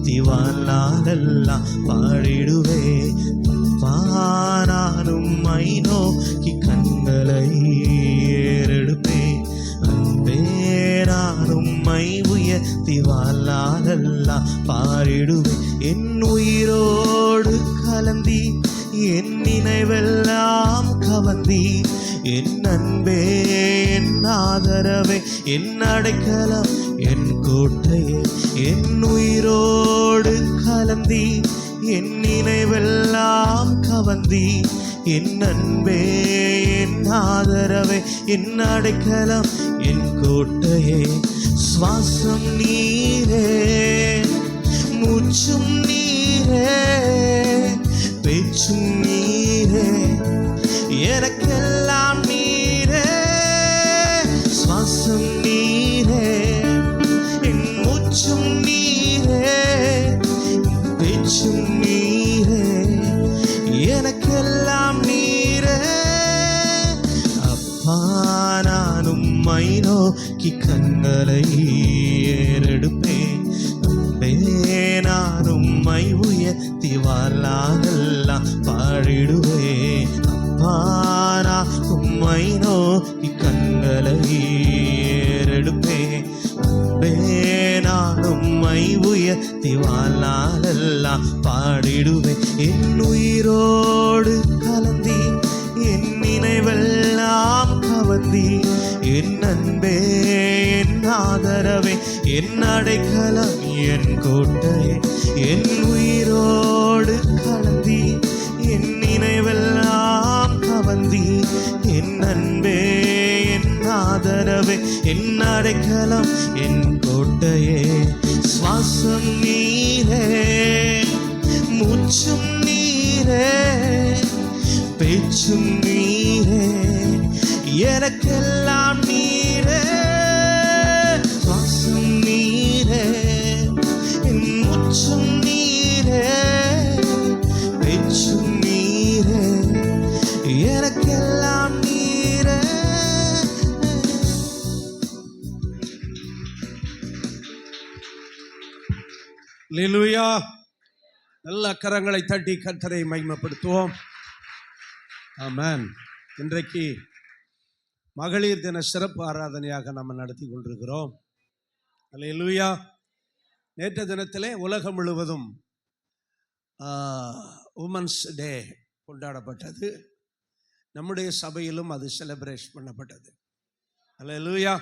திவாலாலெல்லாம் பாடிடுவே. நானும் மை நோக்கி கண்களை ஏறெடுப்பேன். அன்பே நானும் மை உயர்த்தி வாழாதெல்லாம் பாடிடுவேன். என் உயிரோடு கலந்தி என் நினைவெல்லாம் கவர்ந்தி, என் அன்பே என் ஆதரவே என் அடைக்கலம் என் கோட்டையே. என் உயிரோடு கலந்தி என் நினைவெல்லாம் கவர்ந்தி, என் அன்பே என் ஆதரவே என் அடைக்கலம் என் கோட்டையே. சுவாசம் நீரே, மூச்சும் நீரே, பேச்சும் நீரே, எனக்கெல்லாம் நீரே. சுவாசம் நீரே, என் மூச்சும் நீரே, பேச்சும் நீரே, எனக்கெல்லாம் நீரே. அப்பா நானும் மை நோக்கி கண்களை ஏறெடுப்பேன். நானும் மை உயர்த்தி வாழாதெல்லாம் பாடிடுவேன். அப்பா நானும் மை நோக்கி கண்களை ஏறெடுப்பேன். நானும் மை உயர்த்தி வாழாதெல்லாம் பாடிடுவேன். என் உயிரோடு கலந்தி என் நினைவெல்லாம் கவர்ந்தி, என் அன்பே என் ஆதரவே என் அடைக்கலம் என் கோட்டையே. என் உயிரோடு கலந்தி என் நினைவெல்லாம் கவர்ந்தி, என் அன்பே என் ஆதரவே என் அடைக்கலம் என் கோட்டையே. சுவாசம் நீரே, மூச்சும் நீரே, பேச்சும் நீரே, எனக்கெல்லாம் நீரே. சுவாசம் நீரே, மூச்சும் நீரே, பேச்சும் நீரே, எனக்கெல்லாம் நீரே. அல்லேலூயா. நல்ல கரங்களை தட்டி கர்த்தரை மகிமைப்படுத்துவோம். ஆமென். இன்றைக்கு மகளிர் தின சிறப்பு ஆராதனையாக நம்ம நடத்தி கொண்டிருக்கிறோம். அல்லேலூயா. நேற்று தினத்திலே உலகம் முழுவதும் உமன்ஸ் டே கொண்டாடப்பட்டது. நம்முடைய சபையிலும் அது செலிப்ரேட் பண்ணப்பட்டது. அல்லேலூயா.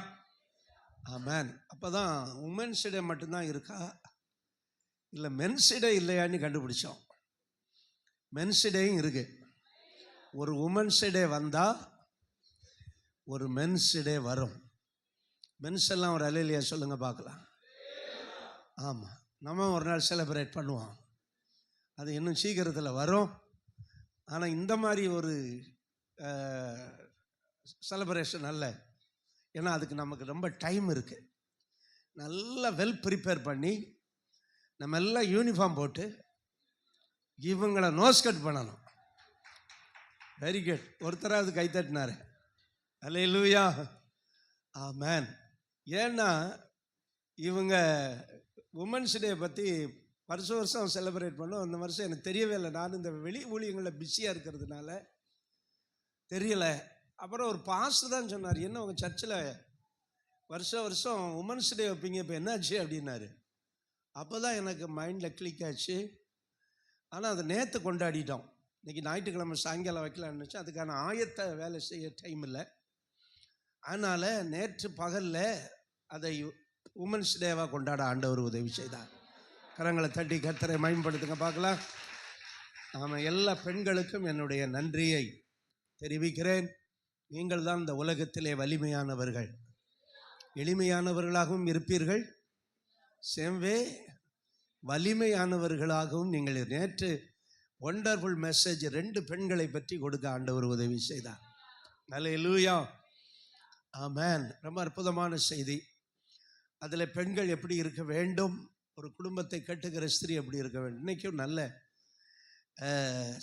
ஆமென். அப்போ தான் உமன்ஸ் டே மட்டும்தான் இருக்கா, இல்லை மென்ஸ் டே இல்லையான்னு கண்டுபிடிச்சோம். மென்ஸ் டேயும் இருக்கு. ஒரு உமன்ஸ் டே வந்தால் ஒரு மென்ஸ் டே வரும். மென்ஸ் எல்லாம் ஒரு அல்லேலூயா சொல்லுங்க பார்க்கலாம். ஆமாம், நம்ம ஒரு நாள் செலிப்ரேட் பண்ணுவோம். அது இன்னும் சீக்கிரத்தில் வரும். ஆனால் இந்த மாதிரி ஒரு செலிப்ரேஷன் அல்ல. ஏன்னா அதுக்கு நமக்கு ரொம்ப டைம் இருக்குது. நல்லா வெல் ப்ரிப்பேர் பண்ணி நம்ம எல்லாம் யூனிஃபார்ம் போட்டு இவங்களை நோஸ் கட் பண்ணணும். Very good. ஒருத்தராவது கை தட்டினாரு. அல்லேலூயா. ஆமென். ஏன்னா இவங்க உமன்ஸ் டே பற்றி வருஷம் செலிப்ரேட் பண்ணோம். இந்த வருஷம் எனக்கு தெரியவே இல்லை. நான் இந்த வெளி ஊழியங்களில் பிஸியாக இருக்கிறதுனால தெரியலை. அப்புறம் ஒரு பாஸ்டர் தான் சொன்னார், என்ன உங்கள் சர்ச்சில் வருஷம் உமன்ஸ் டே வைப்பீங்க, இப்போ என்னாச்சு அப்படின்னாரு. அப்போ தான் எனக்கு மைண்டில் கிளிக் ஆச்சு. ஆனால் அதை நேற்று கொண்டாடிட்டோம். இன்றைக்கி ஞாயிற்றுக்கிழமை சாயங்காலம் வைக்கலான்னு நினச்சேன். அதுக்கான ஆயத்த வேலை செய்ய டைம் இல்லை. அதனால் நேற்று பகலில் அதை உமன்ஸ் டேவாக கொண்டாட ஆண்டவர் உதவி செய்தார். கரங்களை தட்டி கர்த்தரை மகிமைப்படுத்துங்க பார்க்கலாம். ஆமாம், எல்லா பெண்களுக்கும் என்னுடைய நன்றியை தெரிவிக்கிறேன். நீங்கள் தான் இந்த உலகத்திலே வலிமையானவர்கள், எளிமையானவர்களாகவும் இருப்பீர்கள். சேம்வே வலிமையானவர்களாகவும் நீங்கள். நேற்று ஒண்டர்ஃபுல் மெசேஜ் 2 பெண்களை பற்றி கொடுக்க ஆண்டவர் உதவி செய்தார். அல்லேலூயா. ஆமென். ரொம்ப அற்புதமான செய்தி. அதில் பெண்கள் எப்படி இருக்க வேண்டும், ஒரு குடும்பத்தை கட்டுகிற ஸ்திரீ எப்படி இருக்க வேண்டும். இன்றைக்கும் நல்ல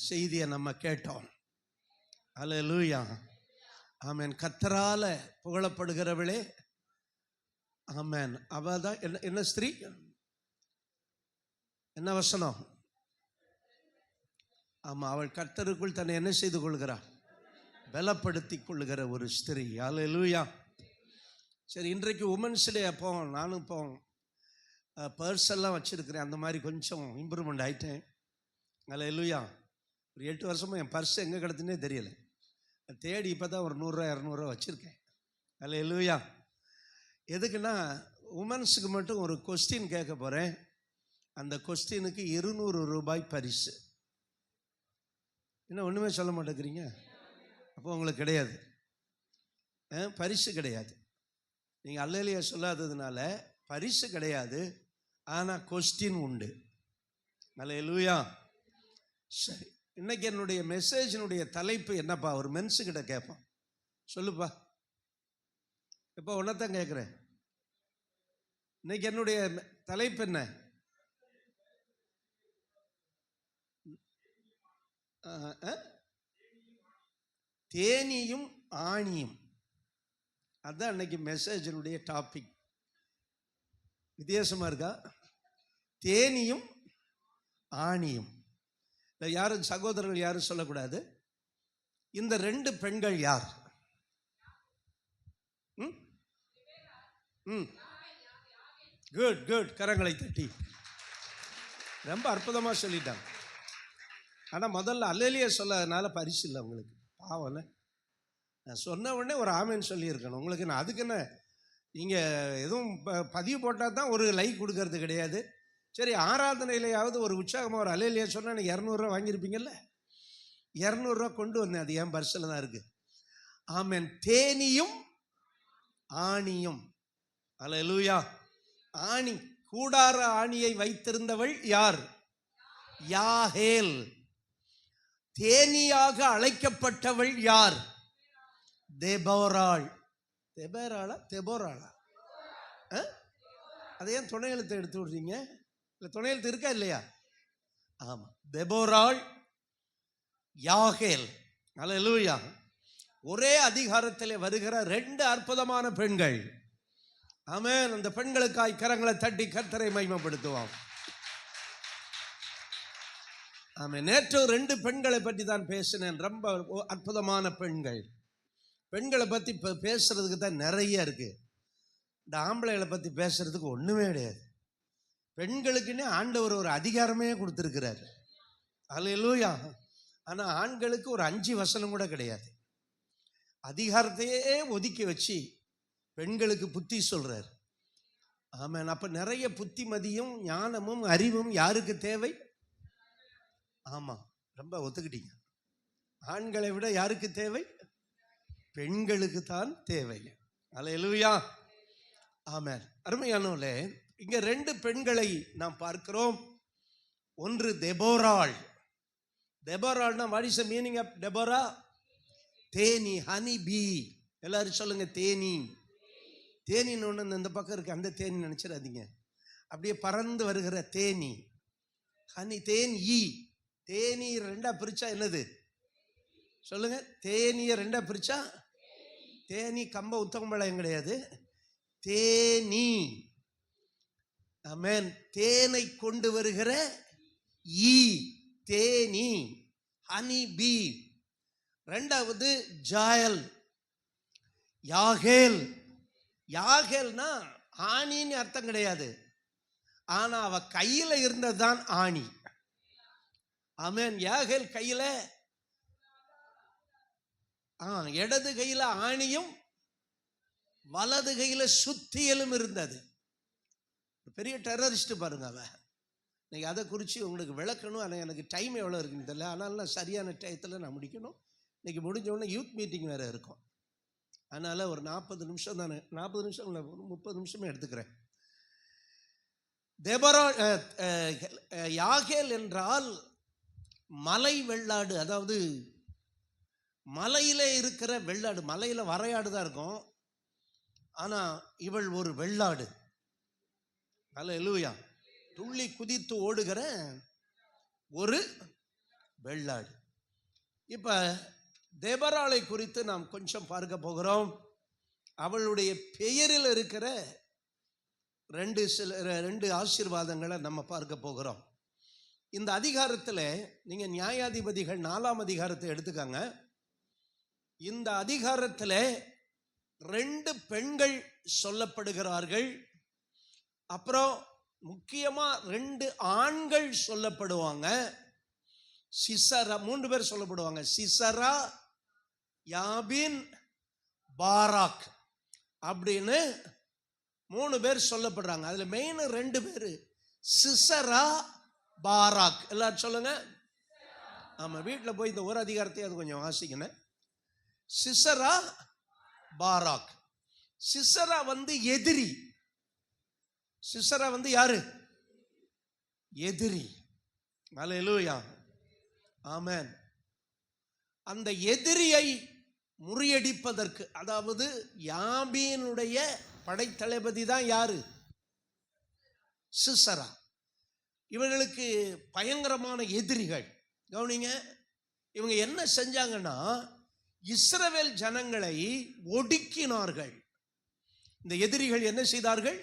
செய்தியை நம்ம கேட்டோம். அல்லேலூயா. ஆமென். கர்த்தரால் புகழப்படுகிறவளே. ஆமென். அவள் தான் என்ன ஸ்திரீ? என்ன வசனம்? ஆமாம், அவள் கர்த்தருக்குள் தன்னை என்ன செய்து கொள்கிறாள்? பலப்படுத்தி கொள்ளுகிற ஒரு ஸ்திரீ. அல்லேலூயா. சரி, இன்றைக்கு உமன்ஸ் டே. அப்போ நானும் இப்போ பர்ஸ் எல்லாம் வச்சுருக்கிறேன். அந்த மாதிரி கொஞ்சம் இம்ப்ரூவ்மெண்ட் ஆகிட்டேன். அல்லேலூயா. ஒரு 8 வருஷமாக என் பர்ஸ் எங்கே கிடத்துனே தெரியலை. தேடி இப்போ தான் ஒரு 100 200 வச்சுருக்கேன். அல்லேலூயா. எதுக்குன்னா, உமன்ஸுக்கு மட்டும் ஒரு கொஸ்டின் கேட்க போகிறேன். அந்த கொஸ்டினுக்கு 200 ரூபாய் பரிசு. என்ன ஒன்றுமே சொல்ல மாட்டேங்கிறீங்க? அப்போ உங்களுக்கு கிடையாது, பரிசு கிடையாது. நீங்கள் அல்லேலூயா சொல்லாததுனால பரிசு கிடையாது, ஆனால் கொஸ்டின் உண்டு. அல்லேலூயா. சரி, இன்னைக்கு என்னுடைய மெசேஜினுடைய தலைப்பு என்னப்பா? ஒரு மென்ஸுக்கிட்ட கேட்பான். சொல்லுப்பா. இப்போ ஒன்றத்தான் கேட்குறேன். இன்னைக்கு என்னுடைய தலைப்பு என்ன? தேனியும் ஆணியும். அதுதான் இன்னைக்கு மெசேஜினுடைய டாபிக். வித்தியாசமாக இருக்கா? தேனியும் ஆணியும். இல்லை, யாரும் சகோதரர்கள் யாரும் சொல்லக்கூடாது. இந்த 2 பெண்கள் யார்? Good good. கரங்களை தட்டி ரொம்ப அற்புதமாக சொல்லிட்டாங்க. ஆனால் முதல்ல அல்லேலூயா சொல்லாதனால பரிசு இல்லை உங்களுக்கு. பாவம்ல. நான் சொன்ன உடனே ஒரு ஆமேன்னு சொல்லியிருக்கணும் உங்களுக்கு. நான் அதுக்கு என்ன, நீங்கள் எதுவும் பதிவு போட்டால் தான் ஒரு லைக் கொடுக்கறது கிடையாது. சரி, ஆராதனையிலையாவது ஒரு உற்சாகமாக ஒரு அல்லேலூயா சொன்னால் எனக்கு 200 ரூபா வாங்கியிருப்பீங்கல்ல. 200 ரூபா கொண்டு வந்தேன். அது என் பர்ஸில் தான் இருக்குது. ஆமேன். தேனியும் ஆணியும். அல்லேலூயா. ஆணி, கூடார ஆணியை வைத்திருந்தவள் யார்? யாகேல். தேனியாக அழைக்கப்பட்டவள் யார்? தெபோராள். தெபோராளா? அதை ஏன் துணை எழுத்தை எடுத்து விடுறீங்க? இல்லை, துணை எழுத்து இருக்கா இல்லையா? ஆமாம், தெபோராள், யாகேல். அல்லேலூயா. ஒரே அதிகாரத்தில் வருகிற 2 அற்புதமான பெண்கள். ஆமென். அந்த பெண்களுக்காய் கரங்களை தட்டி கர்த்தரை மகிமைப்படுத்துவோம். ஆமாம். நேற்று 2 பெண்களை பற்றி தான் பேசினேன். ரொம்ப அற்புதமான பெண்கள். பெண்களை பற்றி இப்போ பேசுறதுக்கு தான் நிறைய இருக்கு. இந்த ஆம்பளைகளை பற்றி பேசுறதுக்கு ஒன்றுமே கிடையாது. பெண்களுக்குன்னே ஆண்டவர் ஒரு அதிகாரமே கொடுத்துருக்கிறார். அல்லேலூயா. ஆனால் ஆண்களுக்கு ஒரு 5 வசனம் கூட கிடையாது. அதிகாரத்தையே ஒதுக்கி வச்சு பெண்களுக்கு புத்தி சொல்றார். ஆமாம். அப்போ நிறைய புத்திமதியும் ஞானமும் அறிவும் யாருக்கு தேவை? ஆமாம், ரொம்ப ஒத்துக்கிட்டீங்க. ஆண்களை விட யாருக்கு தேவை? பெண்களுக்கு தான் தேவை. அல்லேலூயா. ஆமென். அருமையானவர்களே, இங்கே 2 பெண்களை நாம் பார்க்கிறோம். ஒன்று தெபோராள். தெபோராள்னா what is the meaning of Deborah? தேனி, ஹனி பீ. எல்லாரும் சொல்லுங்க, தேனி. தேனின்னு ஒன்று இந்த பக்கம் இருக்கு, அந்த தேனி நினைச்சிடாதீங்க. அப்படியே பறந்து வருகிற தேனி. ஹனி, தேன் ஈ. தேனி 2 பிரிச்சா என்னது? சொல்லுங்க. தேனிய 2 பிரிச்சா தேனி. கம்ப உத்தமபாளையம் கிடையாது, தேனி. ஆமென். தேனை கொண்டு வருகிற ஈ, தேனி, ஹனி பீ. 2வது ஜாயல், யாகேல். யாகேல்னா ஆணின்னு அர்த்தம் கிடையாது, ஆனா அவ கையில இருந்ததுதான் ஆணி. ஆமென். யாகேல் கையில, இடது கையில ஆணியும் வலது கையில சுத்தியலும் இருந்தது. பெரிய டெரரிஸ்ட் பாருங்க அவ. இன்னைக்கு அதை குறித்து உங்களுக்கு விளக்கணும். ஆனால் எனக்கு டைம் எவ்வளோ இருக்குன்னு தெரியல. ஆனால் நான் சரியான டயத்தில் நான் முடிக்கணும். இன்னைக்கு முடிஞ்ச உடனே யூத் மீட்டிங் வேறு இருக்கும். அதனால் ஒரு 40 நிமிஷம் தானே, 40 நிமிஷம் இல்லை, 30 நிமிஷமே எடுத்துக்கிறேன். யாகேல் என்றால் மலை வெள்ளாடு. அதாவது மலையில இருக்கிற வெள்ளாடு. மலையில வரையாடு தான் இருக்கும், ஆனால் இவள் ஒரு வெள்ளாடு. அல்லேலூயா. துள்ளி குதித்து ஓடுகிற ஒரு வெள்ளாடு. இப்போ தெபோராளை குறித்து நாம் கொஞ்சம் பார்க்க போகிறோம். அவளுடைய பெயரில் இருக்கிற 2 ஆசீர்வாதங்களை நம்ம பார்க்க போகிறோம். இந்த அதிகாரத்தில் நீங்க நியாயாதிபதிகள் 4ஆம் அதிகாரத்தை எடுத்துக்காங்க. இந்த அதிகாரத்தில் 2 பெண்கள் சொல்லப்படுகிறார்கள். அப்புறம் முக்கியமா 2 ஆண்கள் சொல்லப்படுவாங்க. சிசரா 3 பேர் சொல்லப்படுவாங்க. சிசரா, யாபின், பாராக் அப்படின்னு 3 பேர் சொல்லப்படுறாங்க. அதுல மெயின் 2 பேர் சிசரா, பாராக். எல்லாரும் சொல்லுங்க. ஆமா, வீட்டில் போய் இந்த ஒரு அதிகாரத்தை அது கொஞ்சம் வாசிக்கணும். Sisera, Barak. சிசரா எதிரி. சிசரா யாரு? எதிரி. அல்லேலூயா, ஆமென். அந்த எதிரியை முறியடிப்பதற்கு, அதாவது யாபீனுடைய படைத்தளபதி தான் யாரு? சிசரா. இவர்களுக்கு பயங்கரமான எதிரிகள். கவனிங்க, இவங்க என்ன செஞ்சாங்கன்னா இஸ்ரவேல் ஜனங்களை ஒடுக்கினார்கள். இந்த எதிரிகள் என்ன செய்தார்கள்?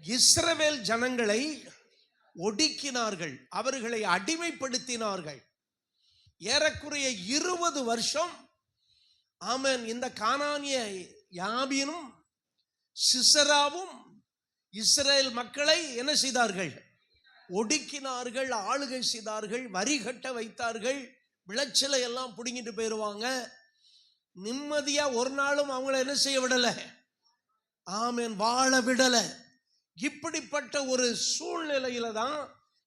இஸ்ரவேல் ஜனங்களை ஒடுக்கினார்கள், அவர்களை அடிமைப்படுத்தினார்கள். ஏறக்குறைய 20 வருஷம் ஆமென் இந்த கானானிய யாபீனும் சிசராவும் இஸ்ரவேல் மக்களை என்ன செய்தார்கள்? ஒடுக்கினார்கள், ஆளுகை செய்தார்கள், வரி கட்ட வைத்தார்கள், விளைச்சலை எல்லாம் பிடுங்கிட்டு போயிடுவாங்க. நிம்மதியா ஒரு நாளும் அவங்கள என்ன செய்ய விடல, ஆமென் வாழ விடல. இப்படிப்பட்ட ஒரு சூழ்நிலையில தான்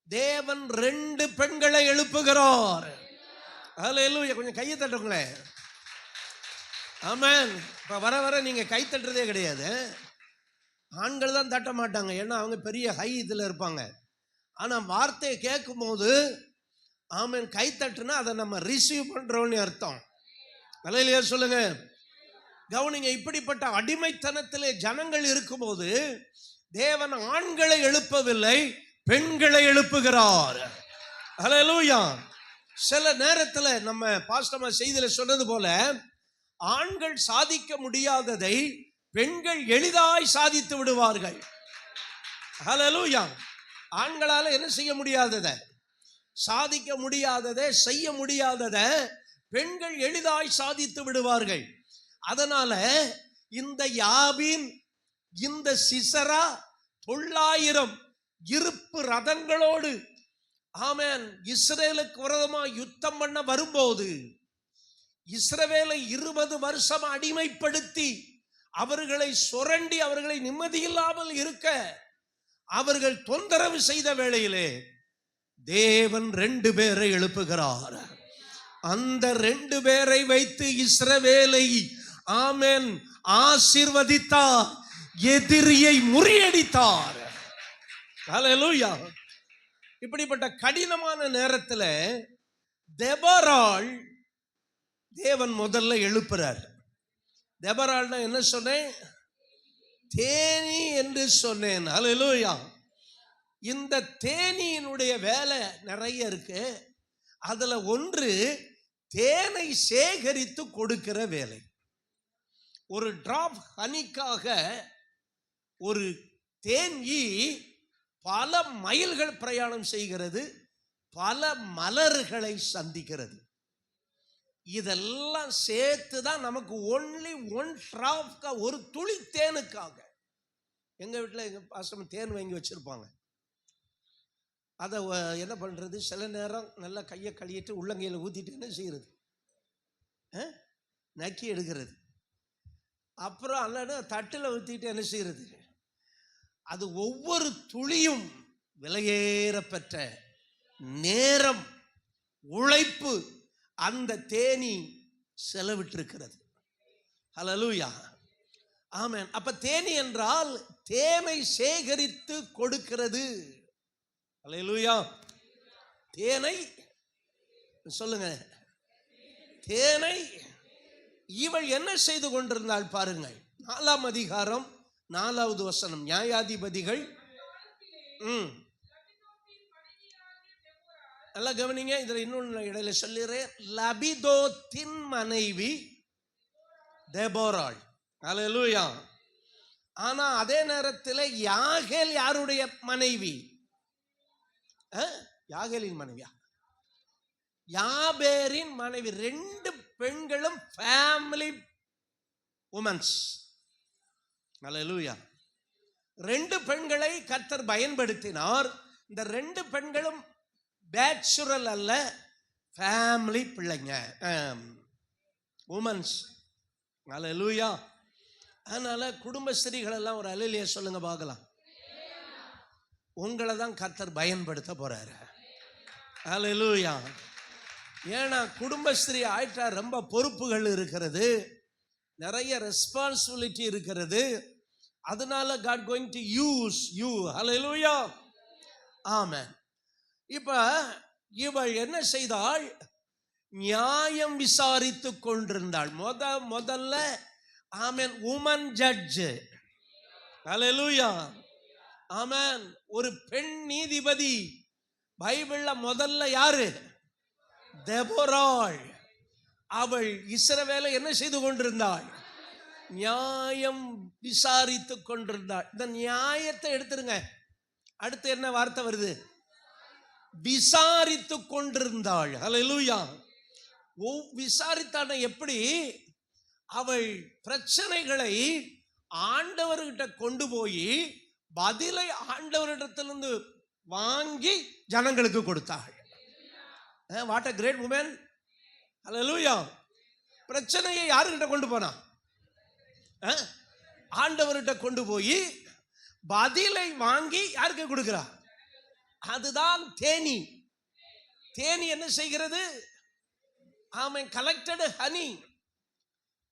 தேவன் 2 பெண்களை எழுப்புகிறார். அல்லேலூயா, கொஞ்சம் கையை தட்டுங்களேன். ஆமென். இப்ப வர வர நீங்க கை தட்டுறதே கிடையாது. ஆண்கள் தான் தட்ட மாட்டாங்க, ஏன்னா அவங்க பெரிய ஹை இதுல இருப்பாங்க. ஆனா வார்த்தையை கேட்கும் போது ஆமென் கை தட்டுனா அதை நம்ம ரிசீவ் பண்றோம்னு அர்த்தம். அல்லேலூயா சொல்லுங்க. கவனிங்க, இப்படிப்பட்ட அடிமைத்தனத்திலே ஜனங்கள் இருக்கும்போது தேவன் ஆண்களை எழுப்பவில்லை, பெண்களை எழுப்புகிறார். அல்லேலூயா. சில நேரத்தில் நம்ம பாஸ்டமா செய்தியில சொன்னது போல ஆண்கள் சாதிக்க முடியாததை பெண்கள் எளிதாய் சாதித்து விடுவார்கள். அல்லேலூயா. ஆண்களால என்ன செய்ய முடியாததை, சாதிக்க முடியாததை, செய்ய முடியாததை பெண்கள் எளிதாய் சாதித்து விடுவார்கள். அதனால இந்த யாபீன், இந்த சிசரா 900 இருப்பு ரதங்களோடு ஆமென் இஸ்ரவேலுக்கு விரோதமாக யுத்தம் பண்ண வரும்போது, இஸ்ரவேலை 20 வருஷம் அடிமைப்படுத்தி அவர்களை சுரண்டி அவர்களை நிம்மதியில்லாமல் இருக்க அவர்கள் தொந்தரவு செய்த வேளையிலே தேவன் 2 பேரை எழுப்புகிறார். அந்த 2 பேரை வைத்து இஸ்ரவேலை ஆமென் ஆசீர்வதித்தார், எதிரியை முறியடித்தார். அல்லேலூயா. இப்படிப்பட்ட கடினமான நேரத்தில் தெபொராள் தேவன் முதல்ல எழுப்புறார். தெபொராள்னா என்ன சொன்னேன்? தேனி என்று சொன்னேன். அல்லேலூயா. இந்த தேனியினுடைய வேலை நிறைய இருக்கு. அதுல ஒன்று தேனை சேகரித்து கொடுக்கிற வேலை. ஒரு டிராப் ஹனிக்காக ஒரு தேன் ஈ பல மைல்கள் பிரயாணம் செய்கிறது, பல மலர்களை சந்திக்கிறது. இதெல்லாம் சேர்த்து தான் நமக்கு ஒன்லி 1 டிராப், ஒரு துளி தேனுக்காக. எங்க வீட்டில் எங்க பாசம் தேன் வாங்கி வச்சிருப்பாங்க. அதை என்ன பண்றது, சில நேரம் நல்லா கையை கழுவிட்டு உள்ளங்கையில் ஊத்திட்டு என்ன செய்யறது, நக்கி எடுக்கிறது. அப்புறம் அல்லது தட்டில் ஊற்றிட்டு என்ன செய்யறது. அது ஒவ்வொரு துளியும் விலையேற பெற்ற நேரம், உழைப்பு அந்த தேனி செலவிட்டிருக்கிறது. அல்லேலூயா, ஆமென். அப்ப தேனி என்றால் தேனை சேகரித்து கொடுக்கிறது. அல்லேலூயா. தேனை சொல்லுங்க, தேனை இவள் என்ன செய்து கொண்டிருந்தாள் பாருங்கள். 4ஆம் அதிகாரம் 4வது வசனம், நியாயாதிபதிகள். நல்லா கவனிங்க, இதுல இன்னொன்னு இடையில சொல்லிடுறேன். லபிதோத்தின் மனைவி தெபொராள். அல்லேலூயா. ஆனா அதே நேரத்தில் யாகேல் யாருடைய மனைவி? யாகேலின் மனைவியா? யாபேரின் மனைவி. 2 பெண்களும் ஃபேமிலி உமன்ஸ். அல்லேலூயா. 2 பெண்களை கர்த்தர் பயன்படுத்தினார். இந்த 2 பெண்களும் பேச்சுரல் அல்ல, ஃபேமிலி பிள்ளைங்க, உமன்ஸ். அல்லேலூயா. அதனால குடும்பஸ்திரிகள் எல்லாம் ஒரு அல்லேலூயா சொல்லுங்க பார்க்கலாம். உங்களை தான் கர்த்தர் பயன்படுத்த போறாரு. அல்லேலூயா. ஏன்னா குடும்பஸ்திரி ஆயிட்டா ரொம்ப பொறுப்புகள் இருக்கிறது, நிறைய ரெஸ்பான்சிபிலிட்டி இருக்கிறது. அதனால God going to use you. Hallelujah. Amen. இப்ப இவள் என்ன செய்தாள்? நியாயம் விசாரித்துக் கொண்டிருந்தாள். முதல்ல ஆமென், உமன் ஜட்ஜ். ஹல்லேலூயா. ஆமென். ஒரு பெண் நீதிபதி. பைபிள்ல முதல்ல யாரு? தெபோராள். அவள் இஸ்ரவேலை என்ன செய்து கொண்டிருந்தாள்? நியாயம் விசாரித்துக் கொண்டிருந்தாள். இந்த நியாயத்தை எடுத்துருங்க. அடுத்து என்ன வார்த்தை வருது? விசாரித்துக் கொண்டிருந்தாள். ஹல்லேலூயா. விசாரித்தான எப்படி? அவள் பிரச்சனைகளை ஆண்டவர்கிட்ட கொண்டு போய் பதிலை ஆண்டவரிடத்திலிருந்து வாங்கி ஜனங்களுக்கு கொடுத்தாள். What a great woman. ஹல்லேலூயா. பிரச்சனையை யாருக்கிட்ட கொண்டு போனா? ஆண்டவர்கிட்ட கொண்டு போய் பதிலை வாங்கி யாருக்கு கொடுக்கிறா? அதுதான் தேனி. தேனி என்ன செய்கிறது? ஆமென். Collected honey.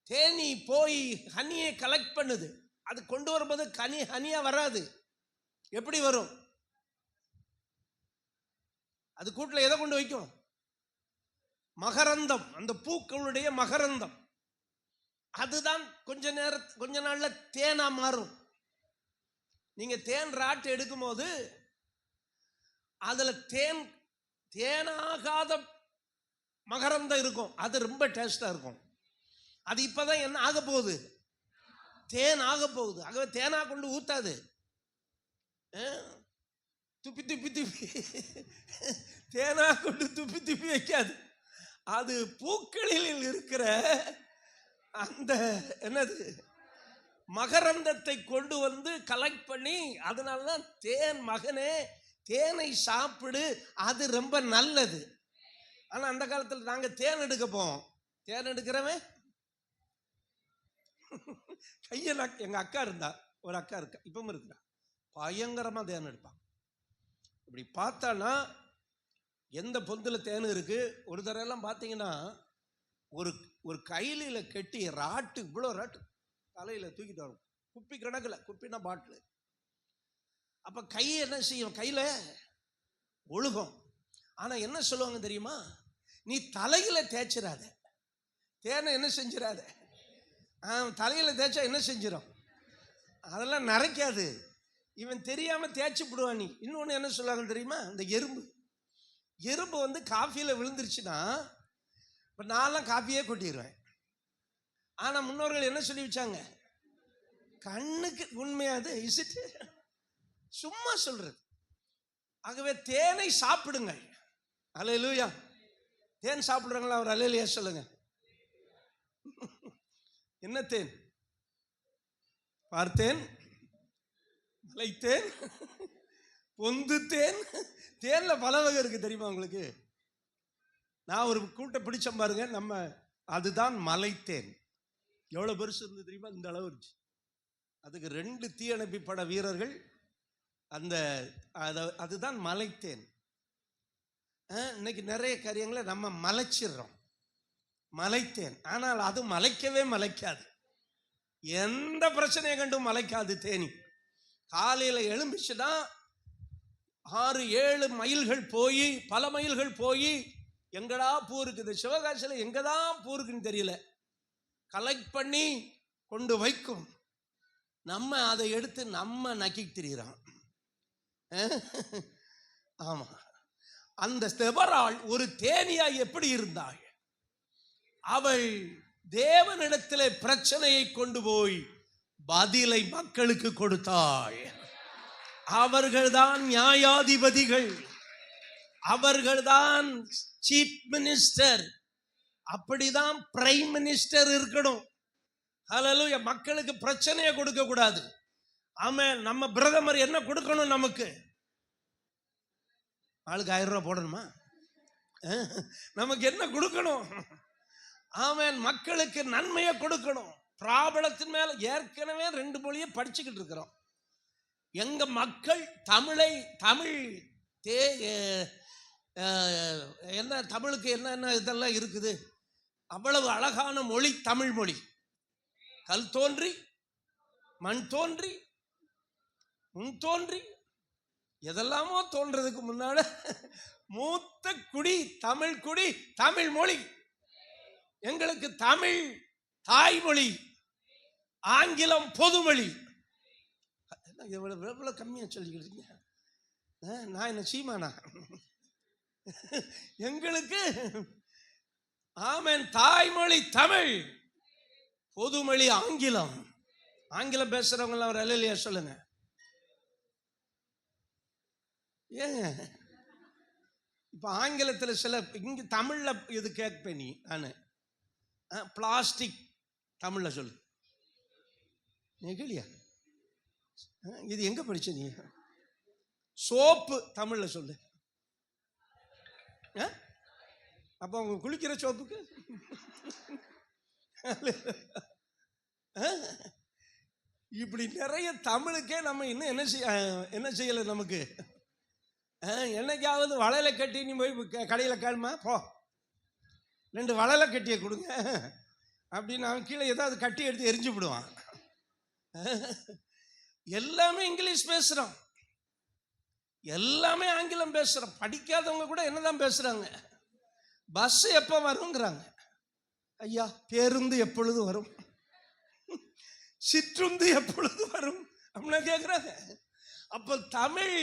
தேனி போய் ஹனியை கலெக்ட் பண்ணுது. அது கொண்டு வரும்போது ஹனியா வராது. எப்படி வரும்? அது கூட்டில் எதை கொண்டு வைக்கும்? மகரந்தம். அந்த பூக்களுடைய மகரந்தம். அதுதான் கொஞ்ச நாள்ல தேனா மாறும். நீங்க தேன் ராட்டு எடுக்கும் போது அதுல தேனாகாத மகரந்தம் இருக்கும். அது ரொம்ப டேஸ்டா இருக்கும். அது இப்பதான் என்ன ஆக போகுது? தேன் ஆக போகுது. ஆகவே தேனா கொண்டு ஊத்தாது. துப்பி துப்பி துப்பி தேனா கொண்டு துப்பி துப்பி வைக்காது. அது பூக்களில் இருக்கிற அந்த என்னது மகரந்தத்தை கொண்டு வந்து கலெக்ட் பண்ணி, அதனாலதான் தேன், மகனே தேனை சாப்பிடு, அது ரொம்ப நல்லது. ஆனா அந்த காலத்தில் நாங்க தேன் எடுக்க போவோம். தேன் எடுக்கிறவன் கையில, எங்க அக்கா இருந்தா, ஒரு அக்கா இருக்கா, இப்பவும் இருக்கிறா, பயங்கரமா தேன் எடுப்பான். இப்படி பார்த்தானா எந்த பொந்துல தேன் இருக்கு. ஒரு தடவைலாம் பார்த்தீங்கன்னா ஒரு கையில கெட்டி ராட்டு, இவ்வளோ ராட்டு தலையில தூக்கிட்டு வரும். குப்பி கணக்குல, குப்பினா பாட்டில். அப்ப கை என்ன செய்யும்? கையில ஒழுகும். ஆனா என்ன சொல்லுவாங்க தெரியுமா? நீ தலையில தேய்ச்சிடாத, தேனை என்ன செஞ்சிடாத. தலையில தேய்ச்சா என்ன செஞ்சிடும்? அதெல்லாம் நரைக்காது. இவன் தெரியாம தேய்ச்சி விடுவான். நீ இன்னொன்னு என்ன சொல்லுவாங்க தெரியுமா? இந்த எறும்பு வந்து காஃபியில விழுந்துருச்சுன்னா, இப்போ நான்லாம் காஃபியே கொட்டிடுவேன். ஆனால் முன்னோர்கள் என்ன சொல்லி வச்சாங்க? கண்ணுக்கு உண்மையாது இசிட்டு சும்மா சொல்றது. ஆகவே தேனை சாப்பிடுங்க. அல்லேலூயா. தேன் சாப்பிடுறாங்களா? அவர் அல்லேலூயா சொல்லுங்க. என்ன தேன்? பார்த்தேன், மலைத்தேன், பொந்து தேன். தேன்ல பல வகை இருக்கு, தெரியுமா உங்களுக்கு? நான் ஒரு கூட்டை பிடிச்ச பாருங்க, நம்ம அதுதான் மலைத்தேன். எவ்வளவு பெருசு இருந்து தெரியுமா? இந்த அளவு இருந்துச்சு. அதுக்கு 2 தீயணைப்பு பட வீரர்கள் அந்த அதுதான் மலைத்தேன். இன்னைக்கு நிறைய காரியங்களை நம்ம மலைச்சிடுறோம், மலைத்தேன். ஆனால் அது மலைக்கவே மலைக்காது. எந்த பிரச்சனையை கண்டும் மலைக்காது தேனி. காலையில எழும்பிச்சுன்னா 6-7 மைல்கள் போய், பல மைல்கள் போய், எங்கடா பூ இருக்குது, சிவகாசியில் எங்கதான் பூ இருக்குன்னு தெரியல, கலெக்ட் பண்ணி கொண்டு வைக்கும். நம்ம அதை எடுத்து நம்ம நக்கி திரிகிறோம். ஆமா. அந்த தெபராள் ஒரு தேனியாய் எப்படி இருந்தாள்? அவள் தேவனிடத்திலே பிரச்சனையை கொண்டு போய் பதிலை மக்களுக்கு கொடுத்தாள். அவர்கள்தான் நியாயாதிபதிகள். அவர்கள்தான் சீஃப் மினிஸ்டர். அப்படிதான் பிரைம் மினிஸ்டர் இருக்கணும். ஹல்லேலூயா. மக்களுக்கு பிரச்சனையை கொடுக்க கூடாது. ஆமென். நம்ம பிரதமர் என்ன கொடுக்கணும்? நமக்கு ஆளுக்கு 1000 ரூபாய் போடணுமா? நமக்கு என்ன கொடுக்கணும்? ஆமென். மக்களுக்கு நன்மையை கொடுக்கணும். பிராபலத்தின் மேல ஏற்கனவே 2 மொழியை படிச்சுக்கிட்டு இருக்கிறோம். எங்க மக்கள் தமிழ் என்ன தமிழுக்கு என்ன இதெல்லாம் இருக்குது. அவ்வளவு அழகான மொழி தமிழ் மொழி. கல் தோன்றி மண் தோன்றி முன் தோன்றி எதெல்லாமோ தோன்றதுக்கு முன்னால மூத்த குடி தமிழ் மொழி. எங்களுக்கு தமிழ் தாய்மொழி, ஆங்கிலம் பொதுமொழி. எவ்வளவு கம்மியா சொல்லிக்கிறீங்க. நான் என்ன சீமானா? எங்களுக்கு ஆமென் தாய்மொழி தமிழ், பொதுமொழி ஆங்கிலம். ஆங்கிலம் பேசுறவங்க எல்லாம் ஒரு அல்லேலூயா சொல்லுங்க. ஏங்க இப்ப ஆங்கிலத்தில் சில இங்க தமிழ்ல இது கேட்பேன். நீ நானு பிளாஸ்டிக் தமிழ்ல சொல்லு. நெகிழியா? இது எங்க படிச்ச நீ? சோப்பு தமிழ்ல சொல்லு. அப்ப அவங்க குளிக்கிற சோப்புக்கு இப்படி நிறைய தமிழுக்கே நம்ம இன்னும் என்ன செய்யல. நமக்கு என்னைக்காவது வளையல கட்டி நீ போய் கடையில் கேளுமா, போ 2 வளையல கட்டியை கொடுங்க அப்படின்னு அவன் கீழே ஏதாவது கட்டி எடுத்து எரிஞ்சு விடுவான். எல்லாமே இங்கிலீஷ் பேசுறோம், எல்லாமே ஆங்கிலம் பேசுறோம். படிக்காதவங்க கூட என்னதான் பேசுறாங்க? பஸ் எப்ப வருங்கிறாங்க. ஐயா பேருந்து எப்பொழுது வரும், சிற்றுந்து எப்பொழுது வரும் அப்படின்னு கேட்குறாங்க. அப்போ தமிழ்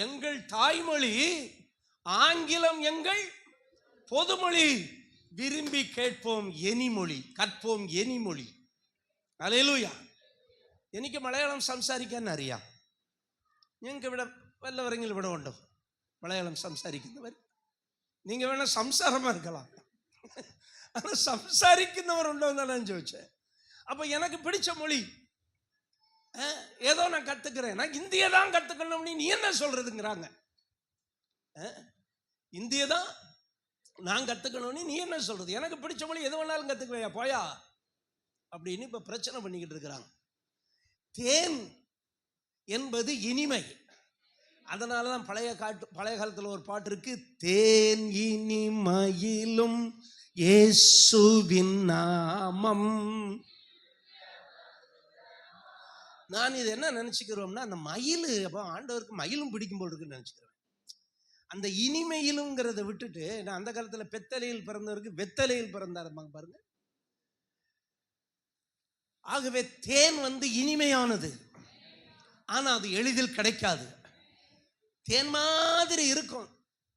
எங்கள் தாய்மொழி, ஆங்கிலம் எங்கள் பொதுமொழி. விரும்பி கேட்போம் எனிமொழி, கற்போம் எனிமொழி. அல்லேலூயா. എനിക്ക് മലയാളം സംസാരിക്കാൻ അറിയാം. ഞങ്ങൾക്ക് ഇവിടെ വല്ലവരെങ്കിലും ഇവിടെ ഉണ്ടോ മലയാളം സംസാരിക്കുന്നവർ? நீங்கள் வேணா சம்சாரமா இருக்கலாம், ஆனால் சம்சாரிக்கிறவர் உண்டோ தான் நான் ചോദിச்சேன். அப்போ எனக்கு பிடிச்ச மொழி ஏதோ நான் கத்துக்கிறேன். நான் இந்திய தான் கத்துக்கணும்னு நீ என்ன சொல்றதுங்கிறாங்க. இந்திய தான் நான் கத்துக்கணும்னு நீ என்ன சொல்றது? எனக்கு பிடிச்ச மொழி எது வேணாலும் கத்துக்குவையா போயா அப்படின்னு இப்ப பிரச்சனை பண்ணிக்கிட்டு இருக்கிறாங்க. தேன் என்பது இனிமை. அதனாலதான் பழைய காலத்துல ஒரு பாட்டு இருக்கு, தேன் இனிமையிலும் இயேசுவின் நாமம். நான் இது என்ன நினைச்சுக்கிறோம்னா, அந்த மயில், அப்போ ஆண்டவருக்கு மயிலும் பிடிக்கும் போல் இருக்குன்னு நினைச்சுக்கிறேன். அந்த இனிமையிலுங்கிறத விட்டுட்டு, நான் அந்த காலத்துல பெத்தலையில் பிறந்தவருக்கு வெத்தலையில் பிறந்தாரு பாருங்க. ஆகவே தேன் இனிமையானது, ஆனா அது எளிதில் கிடைக்காது. தேன் மாதிரி இருக்கும்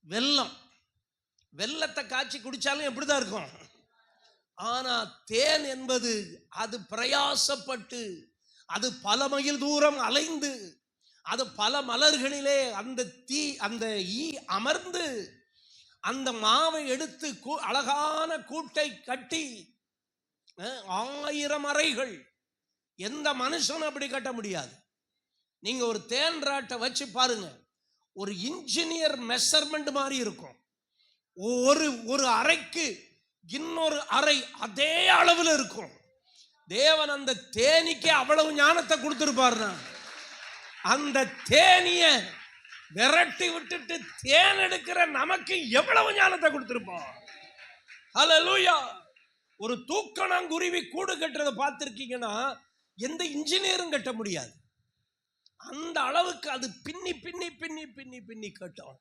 வெல்லம். வெல்லத்தை காய்ச்சி குடிச்சாலும் எப்படிதான் இருக்கும். ஆனா தேன் என்பது அது பிரயாசப்பட்டு, அது பல மைல் தூரம் அலைந்து, அது பல மலர்களிலே அந்த ஈ அமர்ந்து அந்த மாவை எடுத்து அழகான கூட்டை கட்டி 1000 அறைகள். எந்த மனுஷனும் அப்படி கட்ட முடியாது. நீங்க ஒரு தேன் ராட்டை வச்சு பாருங்க, ஒரு இன்ஜினியர் மெஷர்மெண்ட் மாதிரி இருக்கும். ஒரு அறைக்கு இன்னொரு அறை அதே அளவில் இருக்கும். தேவன் அந்த தேனிக்கு அவ்வளவு ஞானத்தை கொடுத்திருப்பாருனா, அந்த தேனிய விரட்டி விட்டுட்டு தேன் எடுக்கிற நமக்கு எவ்வளவு ஞானத்தை கொடுத்திருப்போம். ஹல்லேலூயா. ஒரு தூக்கணாங்குருவி கூடு கட்டுறதை பார்த்திருக்கீங்கன்னா எந்த இன்ஜினியரும் கட்ட முடியாது. அந்த அளவுக்கு அது பின்னி பின்னி பின்னி பின்னி பின்னி கட்டும்.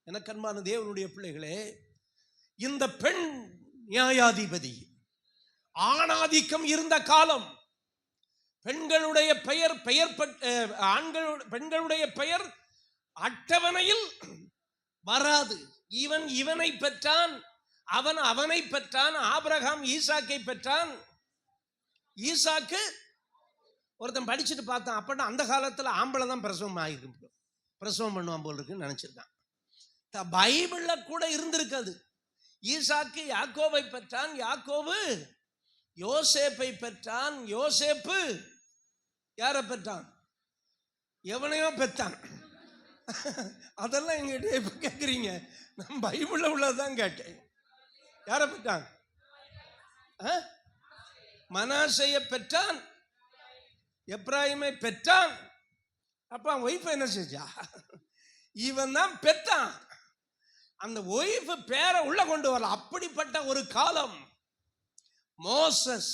எனக்கு அன்பான தேவனுடைய பிள்ளைகளே, இந்த பெண் நியாயாதிபதி, ஆணாதிக்கம் இருந்த காலம். பெண்களுடைய பெண்களுடைய பெயர் அட்டவணையில் வராது. இவனை பெற்றான், அவனை பெற்றான். ஆபிரகாம் ஈசாக்கை பெற்றான். ஈசாக்கு ஒருத்தன் படிச்சுட்டு பார்த்தான், அப்படின்னா அந்த காலத்துல ஆம்பளை தான் பிரசவம் பண்ணுவான் போல் இருக்குன்னு நினைச்சிருக்கான். பைபிள்ல கூட இருந்திருக்காது. ஈசாக்கு யாக்கோபை பெற்றான், யாக்கோபு யோசேப்பை பெற்றான், யோசேப்பு யாரை பெற்றான்? எவனையோ பெற்றான். அதெல்லாம் எங்கிட்ட இப்ப கேட்குறீங்க. நான் பைபிள்ல உள்ளதான் கேட்டேன். யாரை பெற்றான்? மனாசையை பெற்றான், எப்ராயிமை பெற்றான். அப்ப ஒய்ஃப் என்ன செஞ்சா? இவன் தான் பெற்றான். அந்த ஒய்ஃப் பேரை உள்ள கொண்டு வரல. அப்படிப்பட்ட ஒரு காலம். Moses,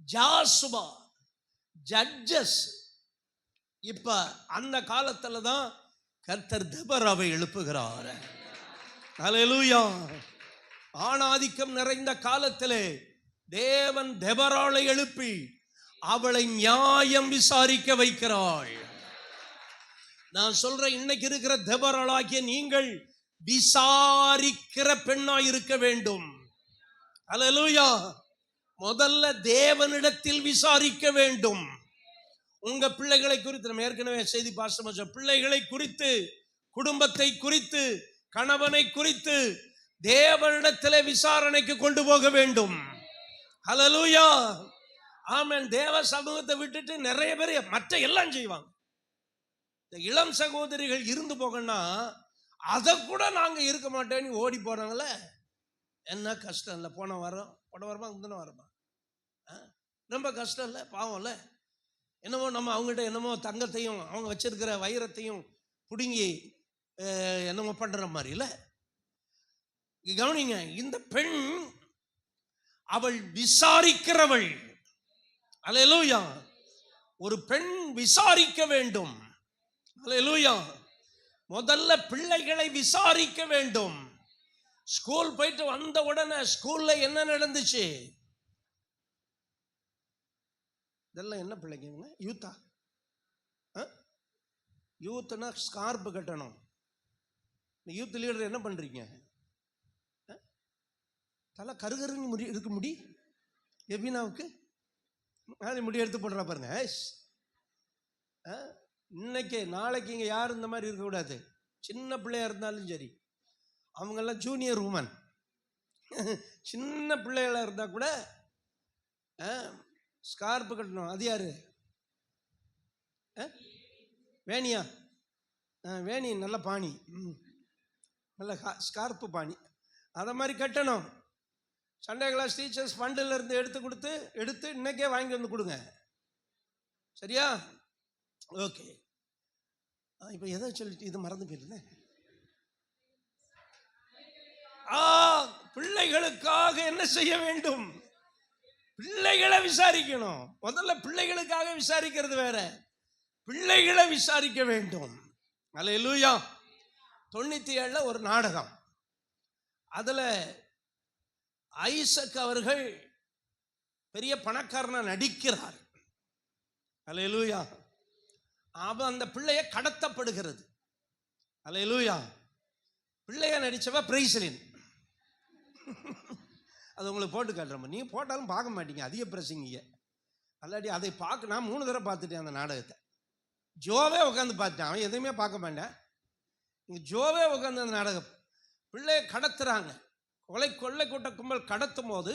Joshua, Judges. இப்ப அந்த காலத்துல தான் கர்த்தர் தெபொராவை எழுப்புகிறார். ஹல்லேலூயா. ஆணாதிக்கம் நிறைந்த காலத்திலே தேவன் தெபொராளை எழுப்பி அவளை நியாயம் விசாரிக்க வைக்கிறாள். நான் சொல்றேன், இன்னைக்கு இருக்கிற தெபொராளாகிய நீங்கள் விசாரிக்கிற பெண்ணாய் இருக்க வேண்டும். ஹல்லேலூயா. முதல்ல தேவனிடத்தில் விசாரிக்க வேண்டும். உங்க பிள்ளைகளை குறித்து நம்ம ஏற்கனவே செய்தி பாசம் பிள்ளைகளை குறித்து, குடும்பத்தை குறித்து, கணவனை குறித்து தேவனிடத்திலே விசாரணைக்கு கொண்டு போக வேண்டும். ஹல்லேலூயா. ஆமென். தேவ சமூகத்தை விட்டுட்டு நிறைய பேர் மற்ற எல்லாம் செய்வாங்க. இந்த இளம் சகோதரிகள் இருந்து போகணும்னா அதை கூட நாங்க இருக்க மாட்டேன்னு ஓடி போறாங்களே, என்ன கஷ்டம் இல்லை? போன வாரமா முந்தின வாரமா ரொம்ப கஷ்டம் இல்லை? பாவம் இல்லை? என்னமோ நம்ம அவங்ககிட்ட என்னமோ தங்கத்தையும் அவங்க வச்சிருக்கிற வைரத்தையும் பிடுங்கி என்னமோ பண்ற மாதிரி இல்லை. கவனிங்க, இந்த பெண் அவள் விசாரிக்கிறவள். அல்லேலூயா. ஒரு பெண் விசாரிக்க வேண்டும். அல்லேலூயா. முதல்ல பிள்ளைகளை விசாரிக்க வேண்டும். ஸ்கூல் போயிட்டு வந்த உடனே ஸ்கூல்ல என்ன நடந்துச்சு? இதெல்லாம் என்ன பிள்ளைங்க? யூத்தா? யூத்னா ஸ்கார்ப் கட்டணும். யூத் லீடர் என்ன பண்றீங்க? தலை கருகருன்னு இருக்க முடி. எபினாவுக்கு முடி எடுத்து போடுறா பாருங்க. இன்னைக்கு நாளைக்கு இங்கே யாரும் இந்த மாதிரி இருக்கக்கூடாது. சின்ன பிள்ளையா இருந்தாலும் சரி, அவங்கெல்லாம் ஜூனியர் உமன். சின்ன பிள்ளைகளா இருந்தா கூட ஸ்கார்ப் கட்டணும். அது யாரு? வேணியா? வேணி நல்ல பாணி, நல்ல ஸ்கார்ப்பு பாணி, அதை மாதிரி கட்டணும். சண்டே கிளாஸ் டீச்சர்ஸ் ஃபண்டில் இருந்து எடுத்து இன்னைக்கே வாங்கி வந்து கொடுங்க. சரியா? ஓகே. இப்போ எதை சொல்லிட்டு இது மறந்து போயிருந்தேன். பிள்ளைகளுக்காக என்ன செய்ய வேண்டும்? பிள்ளைகளை விசாரிக்கணும். முதல்ல பிள்ளைகளுக்காக விசாரிக்கிறது வேற, பிள்ளைகளை விசாரிக்க வேண்டும். அல்லேலூயா. 97 ஒரு நாடகம். அதுல ஐசக் அவர்கள் பெரிய பணக்காரனா நடிக்கிறார். அல்லேலூயா. அவன் அந்த பிள்ளைய கடத்தப்படுகிறது. அல்லேலூயா. பிள்ளைய நடிச்சவ பிரைஸ்லின். அது உங்களுக்கு போட்டு காட்டுறோம். நீ போட்டாலும் பார்க்க மாட்டீங்க, அதிக பிரசங்கிங்க. அல்லாடி அதை பார்க்க நான் 3 தடவை பார்த்துட்டேன் அந்த நாடகத்தை. ஜோவே உட்காந்து பார்த்துட்டேன், அவன் எதுவுமே பார்க்க மாட்டேன். ஜோவே உட்காந்து அந்த நாடகம். பிள்ளைய கடத்துறாங்க. கொள்ளை கூட்ட கும்பல் கடத்தும் போது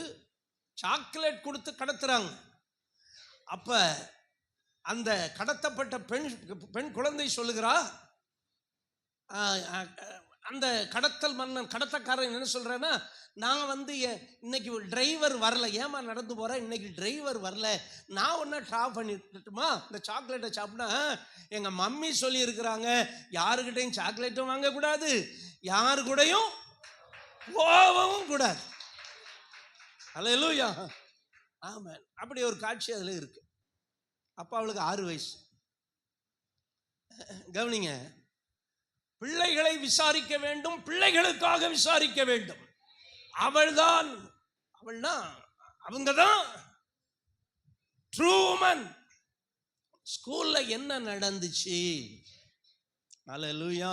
சாக்லேட் கொடுத்து கடத்துறாங்க. அப்ப அந்த கடத்தப்பட்ட பெண் குழந்தை சொல்லுகிறா, அந்த கடத்தல் மன்னன் கடத்தக்காரன் என்ன சொல்றேன்னா, நான் இன்னைக்கு டிரைவர் வரல, ஏமா நடந்து போறேன், இன்னைக்கு டிரைவர் வரல, நான் ஒன்னா ட்ராப் பண்ணிட்டுமா இந்த சாக்லேட்டை சாப்பிட்டா? எங்க மம்மி சொல்லி இருக்கிறாங்க, யாருக்கிட்டையும் சாக்லேட்டும் வாங்கக்கூடாது, யாரு கூடயும் போகவும் கூடாது. அல்லேலூயா. ஆமென். அப்படி ஒரு காட்சி அதுல இருக்கு. அப்ப அவளுக்கு 6 வயசு. கவனிங்க, பிள்ளைகளை விசாரிக்க வேண்டும், பிள்ளைகளுக்காக விசாரிக்க வேண்டும். அவங்கதான் ட்ரூ உமன். ஸ்கூல்ல என்ன நடந்துச்சு? அல்லேலூயா.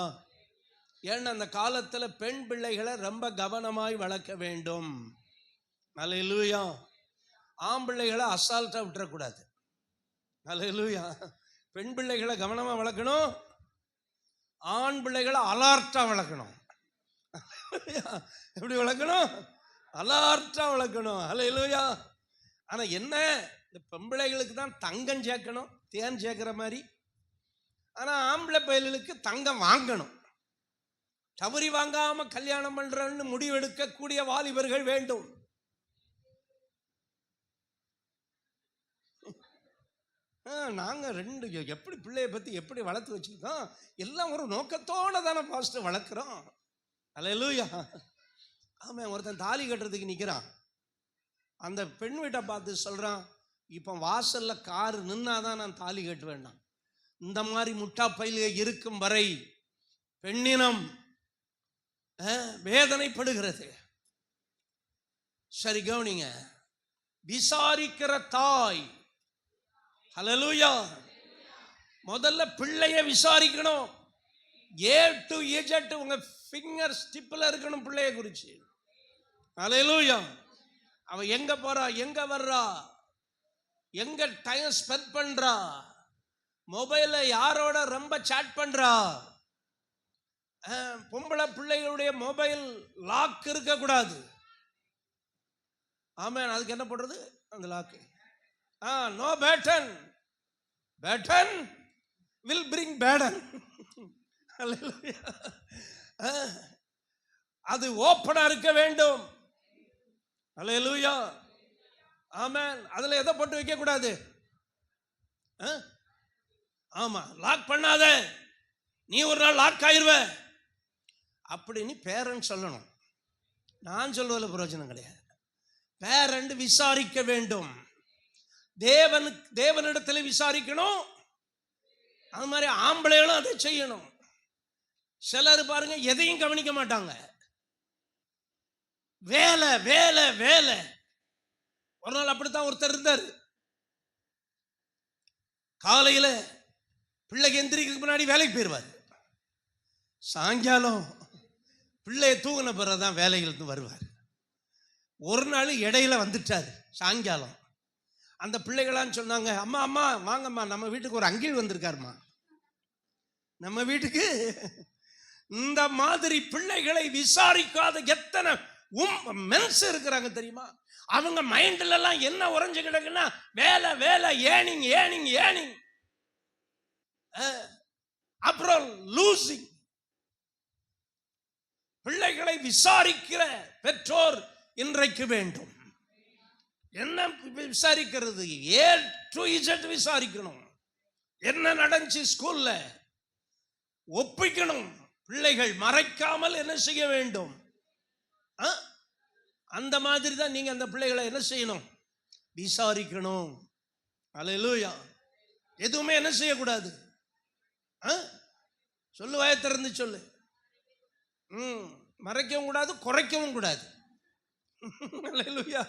ஏன்னா அந்த காலத்துல பெண் பிள்ளைகளை ரொம்ப கவனமாய் வளர்க்க வேண்டும். அல்லேலூயா. ஆம்பிள்ளைகளை அசால்ட்டா விட்டுறக்கூடாது. அல்லேலூயா. பெண் பிள்ளைகளை கவனமா வளர்க்கணும், ஆண் பிள்ளைகளை அலர்ட்டா வளர்க்கணும். எப்படி வளர்க்கணும்? அலர்ட்டா வளர்க்கணும். ஹல்லேலூயா. ஆனா என்ன, இந்த பெம்பிள்ளைகளுக்கு தான் தங்கம் சேர்க்கணும், தேன் சேர்க்கிற மாதிரி. ஆனா ஆம்பளை பயல்களுக்கு தங்கம் வாங்கணும். தவறி வாங்காம கல்யாணம் பண்றன்னு முடிவெடுக்கக்கூடிய வாலிபர்கள் வேண்டும். நாங்க ரெண்டு எப்படி பிள்ளைய பத்தி எப்படி வளர்த்து வச்சிருக்கோம், எல்லாம் ஒரு நோக்கத்தோட தானே பாஸ்டர் வளர்க்குறோம். அல்லேலூயா. ஆமாம். ஒருத்தன் தாலி கட்டுறதுக்கு நிற்கிறான். அந்த பெண் வீட்டை பார்த்து சொல்கிறான், இப்போ வாசலில் கார் நின்னாதான் நான் தாலி கட்ட வேண்டாம். இந்த மாதிரி முட்டா பயில்க இருக்கும் வரை பெண்ணினம் வேதனைப்படுகிறது. சரி கவனிங்க, விசாரிக்கிற தாய், ஹல்லேலூயா, முதல்ல பிள்ளைய விசாரிக்கணும். ஏ டு இஜட் உங்க ஃபிங்கர் ஸ்டிப்ல இருக்கணும் பிள்ளைய குறிச்சு. ஹல்லேலூயா. அவ எங்க போறா, எங்க வர்றா, எங்க டைம் ஸ்பெண்ட் பண்றா, மொபைல்ல யாரோட ரொம்ப சாட் பண்றா. பொம்பளை பிள்ளைகளுடைய மொபைல் லாக் இருக்க கூடாது. ஆமாம். அதுக்கு என்ன பண்றது? அந்த luck no pattern, pattern will bring pattern. அது ஓப்பனா இருக்க வேண்டும். அல்லேலூயா. ஆமென். அதுல எதை போட்டு வைக்க கூடாது? ஆமா, லாக் பண்ணாத, நீ ஒரு நாள் லாக் ஆயிருவ அப்படின்னு பேரண்ட் சொல்லணும். நான் சொல்வதில் பிரயோஜனம் கிடையாது. பேரண்ட் விசாரிக்க வேண்டும். தேவனிடத்தில் விசாரிக்கணும். அது மாதிரி ஆம்பளைகளும் அதை செய்யணும். சிலர் பாருங்க எதையும் கவனிக்க மாட்டாங்க. வேலை வேலை வேலை. ஒரு நாள் அப்படித்தான் ஒருத்தர் இருந்தார். காலையில் பிள்ளைக்கு எந்திரிக்கிறதுக்கு முன்னாடி வேலைக்கு போயிடுவார். சாயங்காலம் பிள்ளைய தூங்கின பிறகுதான் வேலைகளுக்கு வருவார். ஒரு நாள் இடையில வந்துட்டார். சாயங்காலம் அந்த பிள்ளைகளான்னு சொன்னாங்க, அம்மா அம்மா வாங்கம்மா, நம்ம வீட்டுக்கு ஒரு அங்கிள் வந்திருக்காருமா, நம்ம வீட்டுக்கு. இந்த மாதிரி பிள்ளைகளை விசாரிக்காத எத்தனை மென்ஸ் இருக்கிறாங்க தெரியுமா? அவங்க மைண்ட்ல எல்லாம் என்ன உறைஞ்சு கிடக்குன்னா வேலை வேலை, ஏர்னிங் ஏர்னிங் ஏர்னிங், அப்புறம் லூசிங். பிள்ளைகளை விசாரிக்கிற பெற்றோர் இன்றைக்கு வேண்டும். என்ன விசாரிக்கிறது? ஏ டு இசட் விசாரிக்கணும். என்ன நடந்துச்சு ஸ்கூல்ல ஒப்பிக்கணும். பிள்ளைகள் மறைக்காமல் என்ன செய்ய வேண்டும்? அந்த மாதிரி தான் நீங்க அந்த பிள்ளைகளை என்ன செய்யணும்? விசாரிக்கணும். அல்லேலூயா. எதுவுமே என்ன செய்யக்கூடாது? சொல்லு, வாயை திறந்து சொல்லு. மறைக்கவும் கூடாது, குறைக்கவும் கூடாது. அல்லேலூயா.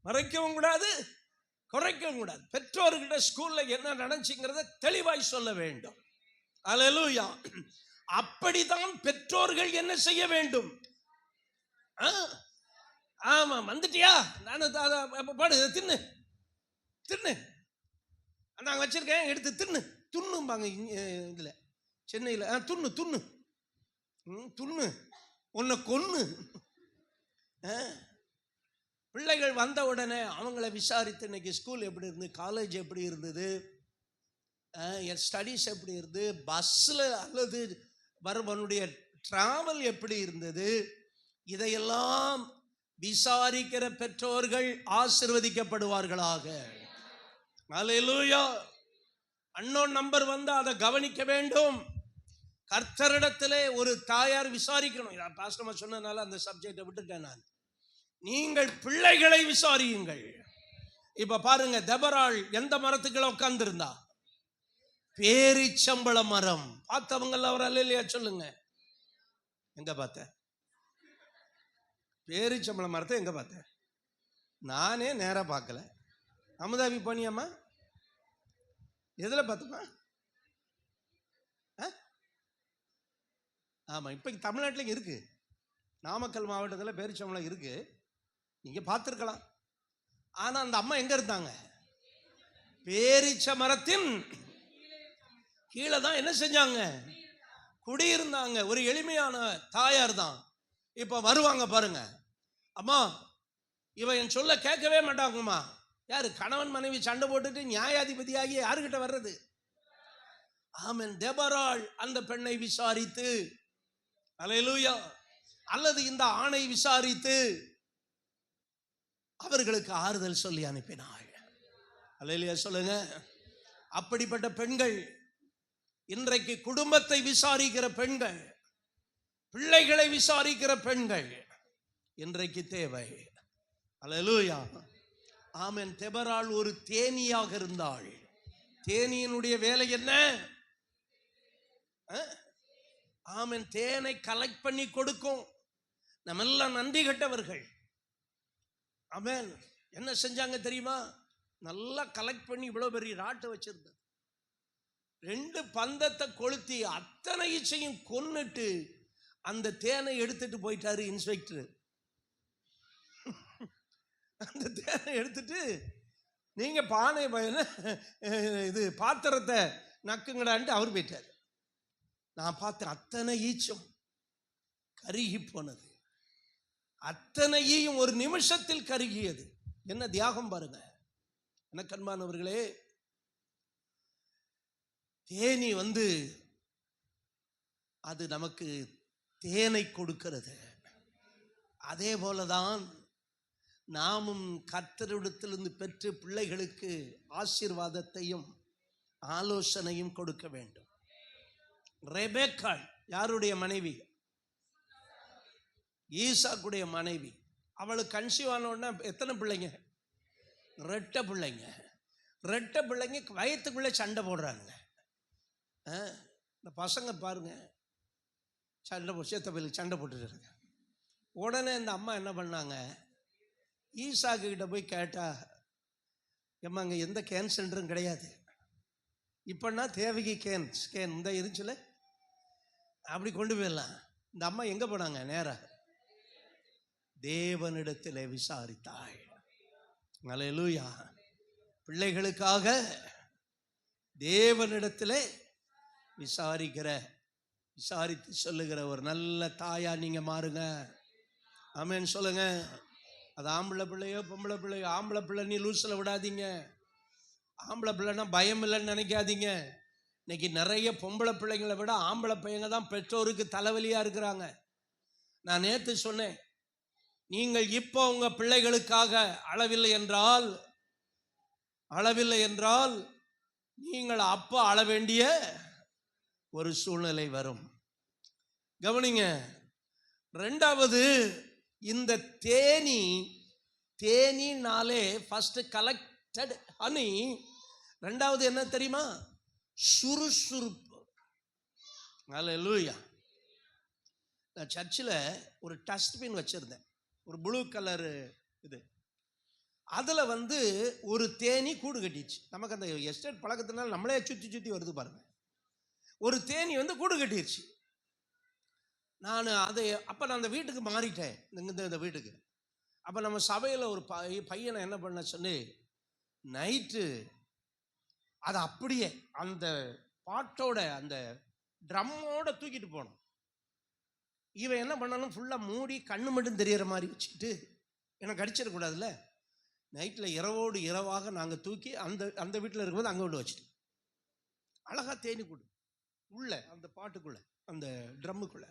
மறைக்கவும் கூடாது, குறைக்கவும் கூடாது. பெற்றோர்கிட்ட ஸ்கூல்ல என்ன நடந்துச்சுங்கிறத தெளிவாய் சொல்ல வேண்டும். அல்லேலூயா. அப்படிதான் பெற்றோர்கள் என்ன செய்ய வேண்டும்? ஆமா, வந்துட்டியா, நான் பாடு, தின்னு தின்னு, நாங்க வச்சிருக்கேன், எடுத்து தின்னு. துண்ணும்பாங்க இதுல, சென்னையில. துண்ணு துண்ணு துண்ணு, உன்னை கொன்னு. பிள்ளைகள் வந்த உடனே அவங்கள விசாரித்து, இன்னைக்கு ஸ்கூல் எப்படி இருந்தது, காலேஜ் எப்படி இருந்தது, என் ஸ்டடீஸ் எப்படி இருந்தது, பஸ்ஸில் அல்லது வருவனுடைய டிராவல் எப்படி இருந்தது, இதையெல்லாம் விசாரிக்கிற பெற்றோர்கள் ஆசீர்வதிக்கப்படுவார்களாக. அல்லேலூயா. அன்னோன் நம்பர் வந்து அதை கவனிக்க வேண்டும். கர்த்தரிடத்திலே ஒரு தாயார் விசாரிக்கணும். பாஸ்டமா சொன்னதுனால அந்த சப்ஜெக்டை விட்டுட்டேன் நான். நீங்கள் பிள்ளைகளை விசாரியுங்கள். இப்ப பாருங்க, தெபராள் எந்த மரத்துக்குள்ள உட்கார்ந்து இருந்தா? பேரிச்சம்பள மரம். பார்த்தவங்க அவர் இல்லையா சொல்லுங்க. எங்க பார்த்த பேரிச்சம்பள மரத்தை? எங்க பார்த்த? நானே நேரா பார்க்கல. அமுதாபி போனியம்மா, எதுல பார்த்தோமா? ஆமா, இப்ப தமிழ்நாட்டில் இருக்கு. நாமக்கல் மாவட்டத்தில் பேரிச்சம்பளம் இருக்கு, நீங்க பார்த்துருக்கலாம். ஆனா அந்த அம்மா எங்க இருந்தாங்க? பேரிச்ச மரத்தின் கீழே தான் என்ன செஞ்சாங்க? குடியிருந்தாங்க. ஒரு எளிமையான தாயார் தான். இப்ப வருவாங்க பாருங்க, அம்மா இவன் என் சொல்ல கேட்கவே மாட்டாங்கம்மா. யாரு? கணவன் மனைவி சண்டை போட்டுட்டு நியாயாதிபதியாகி யாருக்கிட்ட வர்றது? ஆமென். தெபொராள் அந்த பெண்ணை விசாரித்து, அல்லேலூயா, அல்லது இந்த ஆணை விசாரித்து அவர்களுக்கு ஆறுதல் சொல்லி அனுப்பினாள். அல்லேலூயா சொல்லுங்க. அப்படிப்பட்ட பெண்கள், இன்றைக்கு குடும்பத்தை விசாரிக்கிற பெண்கள், பிள்ளைகளை விசாரிக்கிற பெண்கள் இன்றைக்கு தேவை. அல்லேலூயா, ஆமென். தெபொராள் ஒரு தேனியாக இருந்தாள். தேனியினுடைய வேலை என்ன? ஆமென். தேனை கலெக்ட் பண்ணி கொடுக்கும். நம்ம எல்லாம் நன்றி கட்டவர்கள். ஆமென். என்ன செஞ்சாங்க தெரியுமா? நல்லா கலெக்ட் பண்ணி இவ்வளவு பெரிய ராட்டை வச்சிருந்தது. 2 பந்தத்தை கொளுத்தி அத்தனை ஈச்சையும் கொன்னுட்டு அந்த தேனை எடுத்துட்டு போயிட்டாரு இன்ஸ்பெக்டர். அந்த தேனை எடுத்துட்டு, நீங்க பானை பயன இது பாத்திரத்தை நக்குங்கடான்ட்டு அவர் போயிட்டார். நான் பார்த்தேன், அத்தனை ஈச்சும் கருகி போனது. அத்தனையும் ஒரு நிமிஷத்தில் கருகியது. என்ன தியாகம் பாருங்க. எனக்கு அன்பானவர்களே, தேனி அது நமக்கு தேனை கொடுக்கிறது. அதே போலதான் நாமும் கர்த்தரிடத்திலிருந்து பெற்று பிள்ளைகளுக்கு ஆசீர்வாதத்தையும் ஆலோசனையும் கொடுக்க வேண்டும். ரெபெக்காள் யாருடைய மனைவி? ஈசாக்குடைய மனைவி. அவளுக்கு கன்சீவ் ஆன உடனே எத்தனை பிள்ளைங்க? 2 பிள்ளைங்க. 2 பிள்ளைங்க வயத்துக்குள்ளே சண்டை போடுறாங்க. இந்த பசங்க பாருங்க, சேத்தபையிலுக்கு சண்டை போட்டுட்டு இருக்க. உடனே இந்த அம்மா என்ன பண்ணாங்க? ஈசாக்கு கிட்ட போய் கேட்டா, ஏம்மா அங்கே எந்த கேன் சென்டரும் கிடையாது, இப்போன்னா தேவைக்கு ஸ்கேன் இந்த இருந்துச்சுல, அப்படி கொண்டு போயிடலாம். இந்த அம்மா எங்கே போனாங்க? நேராக தேவனிடத்தில் விசாரித்தாள். அல்லேலூயா. பிள்ளைகளுக்காக தேவனிடத்தில் விசாரித்து சொல்லுகிற ஒரு நல்ல தாயா நீங்க மாறுங்க. ஆமென் சொல்லுங்க. அது ஆம்பளை பிள்ளையோ பொம்பளை பிள்ளையோ, ஆம்பளை பிள்ளை நீ லூசில் விடாதீங்க. ஆம்பளை பிள்ளைன்னா பயம் இல்லைன்னு நினைக்காதீங்க. இன்னைக்கு நிறைய பொம்பளை பிள்ளைங்களை விட ஆம்பளை பையங்க தான் பெற்றோருக்கு தலைவலியா இருக்கிறாங்க. நான் நேற்று சொன்னேன், நீங்கள் இப்போ உங்க பிள்ளைகளுக்காக அளவில்லை என்றால் நீங்கள் அப்போ அழ வேண்டிய ஒரு சூழ்நிலை வரும். கவனிங்க. 2வது, இந்த தேனினாலே ஃபர்ஸ்ட் கலெக்டட் ஹனி. 2வது என்ன தெரியுமா? சுறுசுறுப்பு. அல்லேலூயா. நான் சர்ச்சில் ஒரு டஸ்ட்பின் வச்சிருந்தேன், ஒரு ப்ளூ கலரு இது. அதில் ஒரு தேனி கூடு கட்டிச்சு. நமக்கு அந்த எஸ்டேட் பழக்கத்தினால நம்மளே சுற்றி வருது பாருங்க. ஒரு தேனி கூடு கட்டிடுச்சு. நான் அப்போ நான் அந்த வீட்டுக்கு மாறிட்டேன், இந்த வீட்டுக்கு. அப்போ நம்ம சபையில் ஒரு பையனை என்ன பண்ண சொன்னி, நைட்டு அதை அப்படியே அந்த பாட்டோட அந்த ட்ரம்மோட தூக்கிட்டு போனோம். இவன் என்ன பண்ணாலும் ஃபுல்லாக மூடி கண்ணு மட்டும் தெரியற மாதிரி வச்சுக்கிட்டு, எனக்கு அடிச்சிடக்கூடாதுல்ல, நைட்டில் இரவோடு இரவாக நாங்கள் தூக்கி அந்த வீட்டில் இருக்கும்போது அங்கே கொண்டு வச்சுட்டு, அழகா தேனி கூடு உள்ள அந்த பாட்டுக்குள்ள அந்த ட்ரம்முக்குள்ள.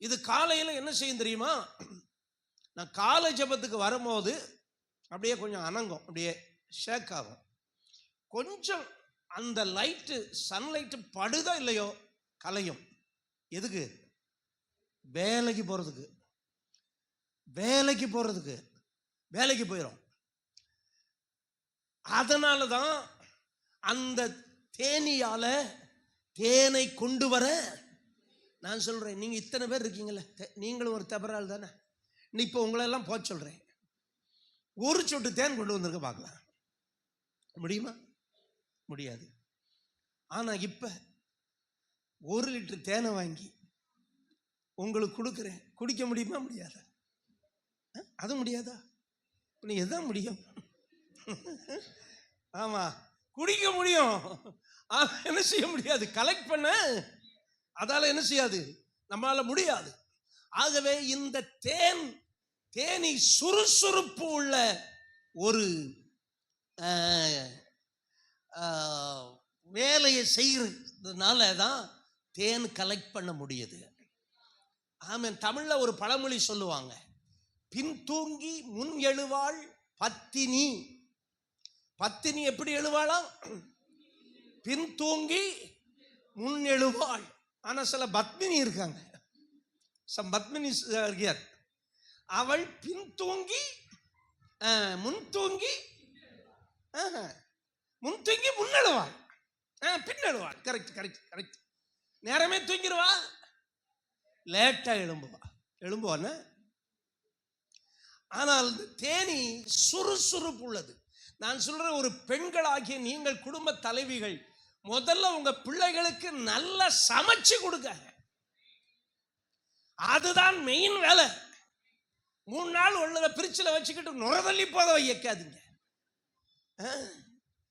இது காலையில் என்ன செய்யும் தெரியுமா? நான் காலை ஜெபத்துக்கு வரும்போது அப்படியே கொஞ்சம் அனங்கும், அப்படியே ஷேக் ஆகும். கொஞ்சம் அந்த லைட்டு சன்லைட்டு படுதா இல்லையோ கலையும். எதுக்கு? வேலைக்கு போயிடும். அதனால தான் அந்த தேனியால தேனை கொண்டு வர நான் சொல்றேன். நீங்க இத்தனை பேர் இருக்கீங்களே, நீங்களும் ஒரு தெபொராள் தானே. இப்போ உங்களெல்லாம் போக சொல்றேன், ஒரு சொட்டு தேன் கொண்டு வந்திருக்க பார்க்கலாம். முடியுமா? முடியாது. ஆனா இப்ப 1 லிட்டர் தேனை வாங்கி உங்களுக்கு கொடுக்குறேன். குடிக்க முடியுமா? முடியாதா? அது முடியாதா? நீ எதான் முடியும்? ஆமா, குடிக்க முடியும். என்ன செய்ய முடியாது? கலெக்ட் பண்ண அதால என்ன செய்யாது, நம்மளால முடியாது. ஆகவே இந்த தேனி சுறுசுறுப்பு உள்ள ஒரு வேலையை செய்யறதுனால தான் தேன் கலெக்ட் பண்ண முடியுது. ஆமென். தமிழ்ல ஒரு பழமொழி சொல்லுவாங்க, பின் தூங்கி முன் எழுவாள் பத்தினி. பத்தினி எப்படி எழுவாளாம்? பின் தூங்கி முன் எழுவாள். ஆனா சில பத்மினி இருக்காங்க, பத்மினி இருக்கார், அவள் பின் தூங்கி முன் தூங்கி முன் தூங்கி முன்னெழுவாள், பின்னெழுவாள். Correct correct correct. நேரமே தூங்கிடுவா, லேட்டா எழும்புவான்னு. ஆனால் தேனி சுறுசுறுப்பு உள்ளது. நான் சொல்ற, ஒரு பெண்களாகிய நீங்கள் குடும்ப தலைவிகள் முதல்ல உங்க பிள்ளைகளுக்கு நல்லா சமைச்சு கொடுங்க. அதுதான் மெயின் வேலை. 3 நாள் உள்ளத பிரிச்சில வச்சுக்கிட்டு நுரதள்ளி போத வைக்காதீங்க.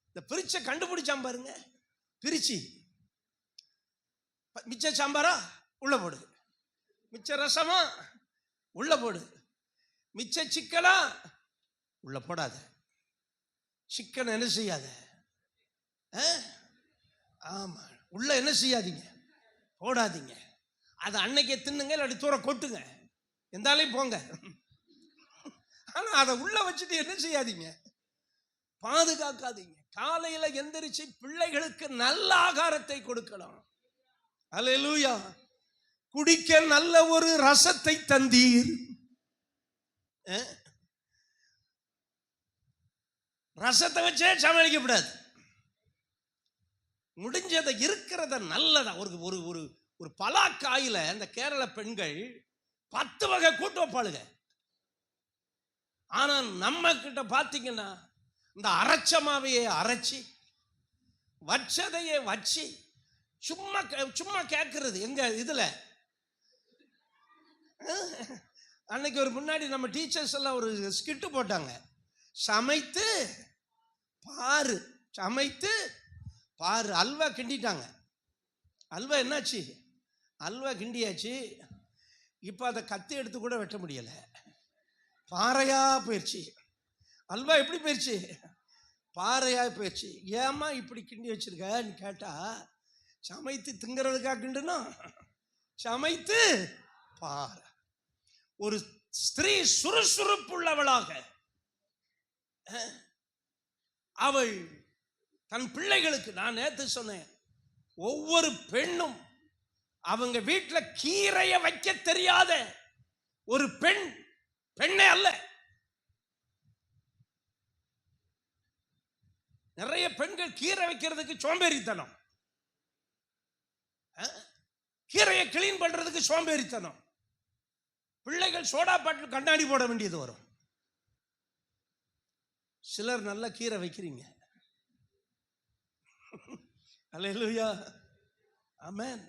இந்த பிரிச்ச கண்டுபிடிச்சாம் பாருங்க, பிரிச்சு மிச்ச சாம்பாரா உள்ள போடு, மிச்ச ரசமா உள்ள போடு, மிச்ச சிக்கனா உள்ள போடாத. சிக்கன் என்ன செய்யாத, ஆமா உள்ள என்ன செய்யாதீங்க, போடாதீங்க. அது அன்னைக்கே தின்னுங்க, இல்லாட்டி தூர கொட்டுங்க, எந்தாலையும் போங்க. ஆனா அதை உள்ள வச்சுட்டு என்ன செய்யாதீங்க, பாதுகாக்காதீங்க. காலையில எந்திரிச்சு பிள்ளைகளுக்கு நல்ல ஆகாரத்தை கொடுக்கலாம். அல்லேலூயா. குடிக்க நல்ல ஒரு ரசத்தை தந்தீர். ரசத்தை வச்சே சமாளிக்கப்படாது. முடிஞ்சதை இருக்கிறத நல்லதா, ஒரு ஒரு ஒரு பலாக்காயில இந்த கேரள பெண்கள் 10 வகை கூட்டு வைப்பாளுங்க. ஆனா நம்ம கிட்ட பாத்தீங்கன்னா இந்த அரைச்ச மாவையே அரைச்சி வச்சதையே வச்சு சும்மா சும்மா கேட்கறது. எங்க இதுல அன்னைக்கு ஒரு முன்னாடி நம்ம டீச்சர்ஸ் எல்லாம் ஒரு ஸ்கிட்டு போட்டாங்க, சமைத்து பாரு, சமைத்து பாரு. அல்வா கிண்டிட்டாங்க. அல்வா என்னாச்சு, அல்வா கிண்டியாச்சு. இப்போ அதை கத்தி எடுத்து கூட வெட்ட முடியலை, பாறையா போயிடுச்சு. அல்வா எப்படி போயிடுச்சு, பாறையா போயிடுச்சு. ஏமா இப்படி கிண்டி வச்சிருக்கன்னு கேட்டா, சமைத்து திங்கிறதுக்காக கிண்டுனா, சமைத்து பாரு. ஒரு ஸ்திரீ சுறுசுறுப்புள்ளவளாக அவள் தன் பிள்ளைகளுக்கு, நான் நேத்து சொன்னேன், ஒவ்வொரு பெண்ணும் அவங்க வீட்டில் கீரையை வைக்க தெரியாத ஒரு பெண்ணே அல்ல. நிறைய பெண்கள் கீரை வைக்கிறதுக்கு சோம்பேறித்தனம், கீரையை கிளீன் பண்றதுக்கு சோம்பேறித்தனம். பிள்ளைகள் சோடா பாட்டில் கண்ணாடி போட வேண்டியது வரும். சிலர் நல்ல கீரை வைக்கிறீங்க. அல்லேலூயா, ஆமென்.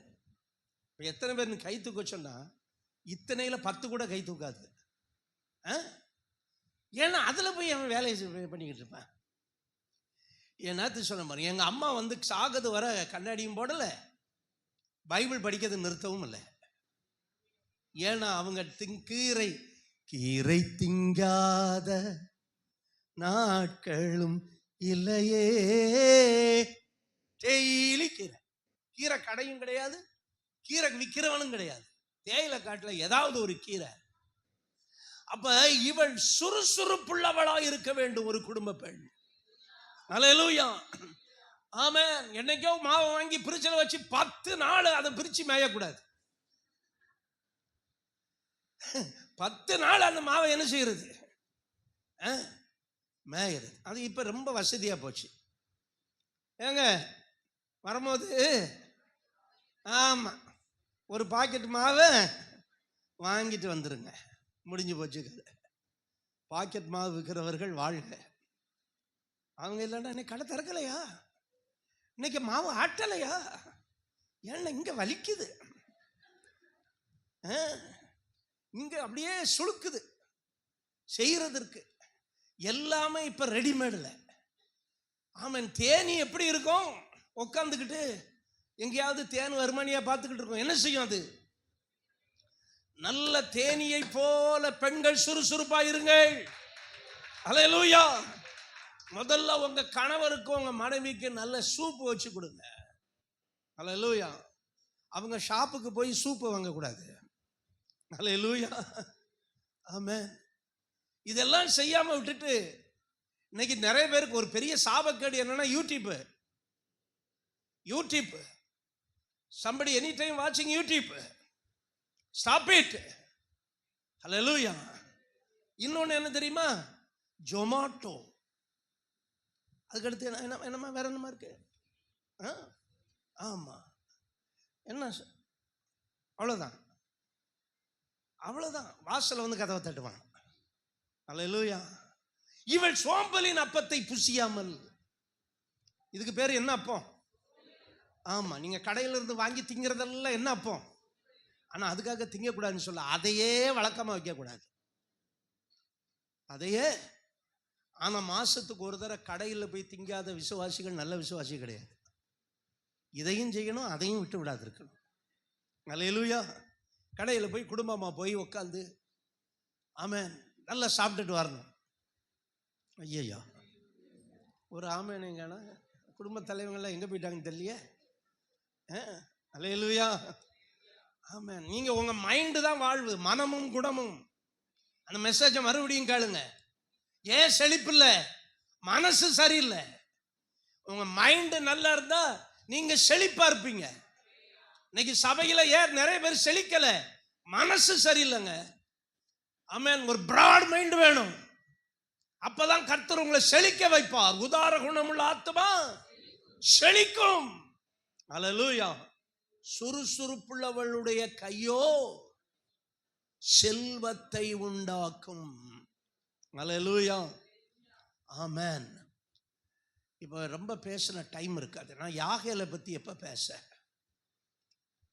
எத்தனை பேர் கை தூக்க சொன்னா இத்தனையில 10 கூட கை தூக்காது. ஏன்னா அதுல போய் அவன் வேலையை பண்ணிக்கிட்டு இருப்பான். ஏன்னாத்து சொன்ன மாதிரி, எங்க அம்மா வந்து சாகது வர கண்ணாடியும் போடல, பைபிள் படிக்கிறது நிறுத்தவும் இல்லை. ஏன்னா அவங்க கீரை திங்காத நாட்களும் இல்லையே. டெய்லி கீரை கடையும் கிடையாது, கீரை விற்கிறவனும் கிடையாது, தேயிலை காட்டுல ஏதாவது ஒரு கீரை. அப்ப இவள் சுறுசுறுப்புள்ளவளா இருக்க வேண்டும் ஒரு குடும்ப பெண். அல்லேலூயா, ஆமென். என்னைக்கோ மாவை வாங்கி பிரிச்சல வச்சு 10 நாள் அதை பிரிச்சு மேயக்கூடாது. 10 நாள் அந்த மாவை என்ன செய்யறது, மேயறது. அது இப்ப ரொம்ப வசதியா போச்சு. ஏங்க வரும்போது, ஆமா, ஒரு பாக்கெட் மாவை வாங்கிட்டு வந்துருங்க, முடிஞ்சு போச்சு கதை. பாக்கெட் மாவு விற்கிறவர்கள் வாழ்க. அவங்க இல்லைன்னா இன்னைக்கு கடை திறக்கலையா, இன்னைக்கு மாவு ஆட்டலையா, ஏன்னா இங்க வலிக்குது, இங்க அப்படியே சுழுக்குது. செய்யறதற்கு எல்லாமே இப்ப ரெடிமேடுல. ஆமன். தேனி எப்படி இருக்கும், உட்காந்துக்கிட்டு எங்கேயாவது தேன் வருமானியா பார்த்துக்கிட்டு இருக்கோம். என்ன செய்யும் அது? நல்ல தேனியை போல பெண்கள் சுறுசுறுப்பா இருங்கள். அல்லேலூயா. முதல்ல உங்க கணவருக்கு உங்க மனைவிக்கு நல்ல சூப்பு வச்சு கொடுங்க. அல்லேலூயா. அவங்க ஷாப்புக்கு போய் சூப்பு வாங்க கூடாது. அல்லேலூயா. ஆமென். இதெல்லாம் செய்யாம விட்டுட்டு இன்னைக்கு நிறைய பேருக்கு ஒரு பெரிய சாபக்கேடு என்னன்னா YouTube. somebody anytime watching YouTube. Stop it. Hallelujah. இன்னொன்று என்ன தெரியுமா? ஜொமாட்டோ. அதுக்கடுத்து என்னமா வேற என்னமா இருக்கு? ஆமா, என்ன அவ்வளோதான். வாசல்ல வந்து கதவை தட்டுவான். அல்லேலூயா. இவள் சோம்பலின் அப்பத்தை புசியாமல். இதுக்கு பேர் என்ன அப்பம்? ஆமா, நீங்க கடையில இருந்து வாங்கி திங்கிறதெல்லாம் என்ன அப்பம்? ஆனா அதுக்காக திங்கக்கூடாதுன்னு சொல்ல, அதையே வழக்கமா வைக்க கூடாது. அதையே. ஆனா மாசத்துக்கு ஒரு தடவை கடையில் போய் திங்காத விசுவாசிகள் நல்ல விசுவாசி கிடையாது. இதையும் செய்யணும், அதையும் விட்டு விடாது இருக்கணும். அல்லேலூயா. கடையில் போய் குடும்பமா போய் உட்காந்து ஆமென் நல்லா சாப்பிட்டுட்டு வரணும். ஐயா, ஒரு ஆமேனுங்கன்னா குடும்ப தலைவங்கள்லாம் எங்கே போயிட்டாங்கன்னு தெரியலையே. அல்லேலூயா. ஆமென். நீங்க உங்க மைண்டு தான் வாழ்வு, மனமும் குணமும். அந்த மெசேஜை மறுபடியும் கேளுங்க. ஏன் செழிப்பு இல்லை? மனசு சரியில்லை. உங்க மைண்டு நல்லா இருந்தா நீங்க செழிப்பா இருப்பீங்க. இன்னைக்கு சபையில ஏன் நிறைய பேர் செழிக்கல? மனசு சரியில்லைங்க. ஆமென். ஒரு பிராட் மைண்ட் வேணும். அப்பதான் கர்த்தர் உங்களை செழிக்க வைப்பார். உதார குணமுள்ள ஆத்மா செழிக்கும். அல்லேலூயா. சுறுசுறுப்புள்ளவளுடைய கையோ செல்வத்தை உண்டாக்கும். அல்லேலூயா. ஆமென். இப்போ ரொம்ப பேசின டைம் இருக்காது. நான் யாகேலை பத்தி எப்ப பேச?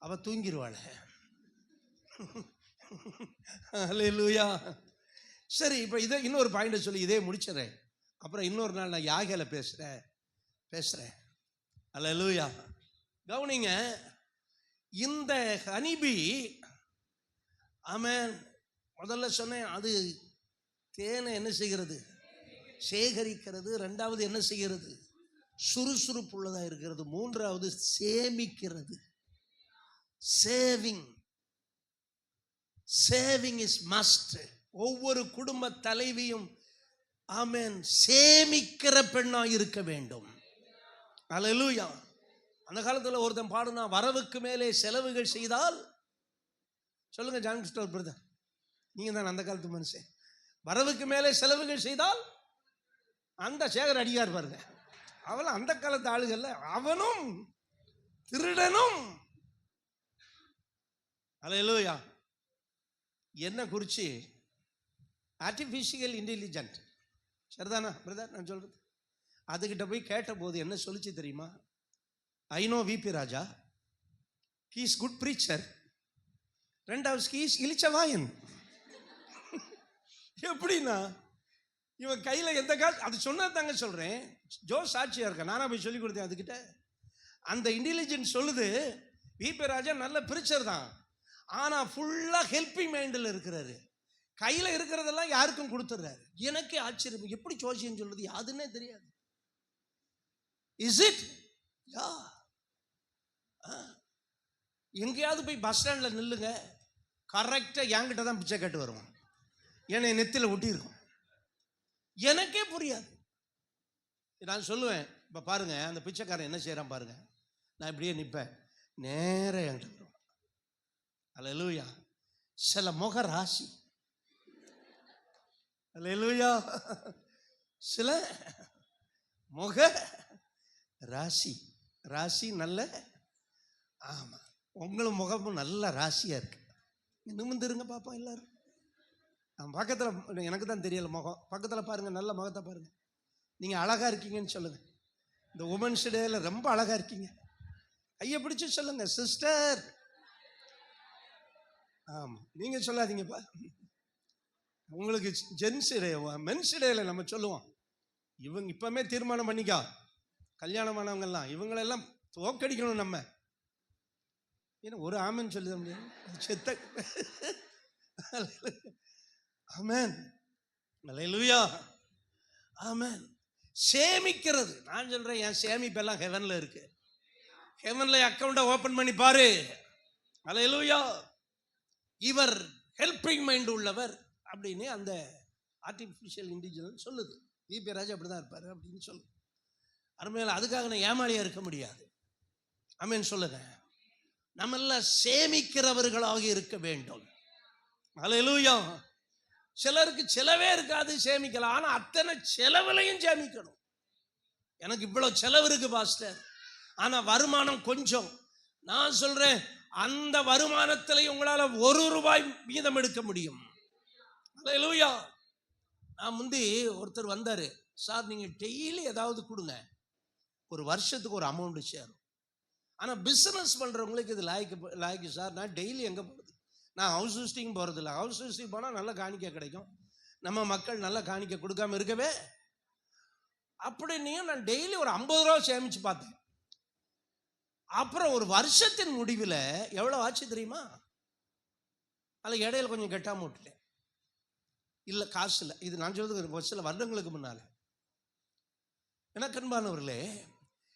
அவ தூங்கிடுவாள். அல்லேலூயா. சரி, இப்போ இதை இன்னொரு பாயிண்ட் சொல்லி இதே முடிச்சிடறேன். அப்புறம் இன்னொரு நாள் நான் யாகேலை பேசுறேன். அல்லேலூயா. கவனிங்க, இந்த ஹனிபி ஆமென். முதல்ல சொன்னேன், அது தேனை என்ன செய்கிறது? சேகரிக்கிறது. ரெண்டாவது என்ன செய்கிறது? சுறுசுறுப்புள்ளதா இருக்கிறது. மூன்றாவது சேமிக்கிறது. Saving is must. ஒவ்வொரு குடும்ப தலைவியும் ஆமென் சேமிக்கிற பெண்ணா இருக்க வேண்டும். அல்லேலூயா. அந்த காலத்தில் ஒருத்தன் பாடுனா, வரவுக்கு மேலே செலவுகள் செய்தால், சொல்லுங்க ஜான் கிறிஸ்டோபர் பிரதர், நீங்க தான் அந்த காலத்து மனுஷன். வரவுக்கு மேலே செலவுகள் செய்தால், அந்த சேகர் அடியார் பாருங்க, அவளும் அந்த காலத்து ஆளுகள்ல, அவனும் திருடனும். அல்லேலூயா. என்ன குறிச்சு? Artificial intelligent. சரிதானா பிரதர் நான் சொல்றது? அதுகிட்ட போய் கேட்ட போது என்ன சொல்லிச்சு தெரியுமா? I know VP Raja, he is good preacher. ரெண்டாவது ஹி இஸ் இளிச்சவாயன். எப்படின்னா இவன் கையில் எந்த காசு, அது சொன்னா தாங்க சொல்றேன். ஜோ சாட்சியா இருக்க, நானா போய் சொல்லி கொடுத்தேன் அதுகிட்ட. அந்த இன்டெலிஜென்ஸ் சொல்லுது, விபி ராஜா நல்ல ப்ரீச்சர் தான், ஆனா ஃபுல்லா ஹெல்பிங் மைண்டில் இருக்கிறாரு. கையில இருக்கிறதெல்லாம் யாருக்கும் கொடுத்துறாரு. எனக்கே ஆச்சரியம், எப்படி ஜோசியம் சொல்றது யாதுன்னே தெரியாது. Is it? யா. எங்கேயாவது போய் பஸ் ஸ்டாண்டில் நில்லுங்க, கரெக்டாக என்கிட்ட தான் பிச்சை கேட்டு வருவான். என்னை நெத்தியில் ஒட்டி இருக்கும். எனக்கே புரியாது. நான் சொல்லுவேன், இப்போ பாருங்க அந்த பிச்சைக்காரன் என்ன செய்யறான் பாருங்க. நான் இப்படியே நிற்பேன், நேரம் என்கிட்ட வருவான். அல்லேலூயா. சில முக ராசி. அல்லேலூயா. சில முக ராசி நல்ல. ஆமா, உங்களும் முகமும் நல்ல ராசியா இருக்கு. நிமிந்துருங்க பாப்போம் எல்லாரும். பக்கத்தில் எனக்கு தான் தெரியல முகம், பக்கத்தில் பாருங்க, நல்ல முகத்தை பாருங்க. நீங்க அழகா இருக்கீங்கன்னு சொல்லுங்க. இந்த உமன்ஸ் டேல ரொம்ப அழகா இருக்கீங்க. கையை பிடிச்சு சொல்லுங்க சிஸ்டர். ஆமா, நீங்க சொல்லாதீங்கப்பா. உங்களுக்கு ஜென்ஸ் டே, மென்ஸ் டேல நம்ம சொல்லுவோம். இவங்க இப்பவுமே தீர்மானம் பண்ணிக்கா, கல்யாணமானவங்கெல்லாம் இவங்களெல்லாம் தோக்கடிக்கணும் நம்ம. ஏன்னா ஒரு ஆமென் சொல்லிட முடியாது, செத்த. ஆமென், அல்லேலூயா, ஆமென். சேமிக்கிறது, நான் சொல்றேன், என் சேமிப்பெல்லாம் ஹெவன்ல இருக்கு. ஹெவன்ல அக்கௌண்ட்டை ஓபன் பண்ணி பாரு. அல்லேலூயா. இவர் ஹெல்பிங் மைண்ட் உள்ளவர் அப்படின்னு அந்த ஆர்டிஃபிஷியல் இன்டெலிஜென்ஸ் சொல்லுது. விபி ராஜா அப்படிதான் இருப்பாரு அப்படின்னு சொல்லுது. அருமையில அதுக்காக நான் ஏமாளியா இருக்க முடியாது. ஆமென் சொல்லுங்க. நம்ம எல்லாம் சேமிக்கிறவர்களாக இருக்க வேண்டும். அல்லேலூயா. சிலருக்கு செலவே இருக்காது, சேமிக்கலாம். ஆனா அத்தனை செலவுலையும் சேமிக்கணும். எனக்கு இவ்வளவு செலவு இருக்கு பாஸ்டர், ஆனா வருமானம் கொஞ்சம். நான் சொல்றேன், அந்த வருமானத்திலே உங்களால ₹1 மீதம் எடுக்க முடியும். அல்லேலூயா. நான் முந்தி ஒருத்தர் வந்தாரு, சார் நீங்க டெய்லி ஏதாவது கொடுங்க, ஒரு வருஷத்துக்கு ஒரு அமௌண்ட் சேரும். ஆனா பிசினஸ் பண்றவங்களுக்கு இது லாய்க்கு சார். நான் டெய்லி எங்க போறது, நான் ஹவுஸ் விசிட்டிங் போறது இல்லை. ஹவுஸ் விசிட்டிங் போனா நல்ல காணிக்கை கிடைக்கும், நம்ம மக்கள் நல்ல காணிக்கை கொடுக்காம இருக்கவே. அப்படின்னும் நான் டெய்லி ஒரு ₹50 சேமிச்சு பார்த்தேன். அப்புறம் ஒரு வருஷத்தின் முடிவில் எவ்வளவு ஆச்சு தெரியுமா? அதில் இடையில கொஞ்சம் கெட்டாம விட்டுட்டேன். இல்லை காசு இல்லை, இது நான் சொல்றது ஒரு சில வருடங்களுக்கு முன்னால. எனக்கு அன்பானவர்களே,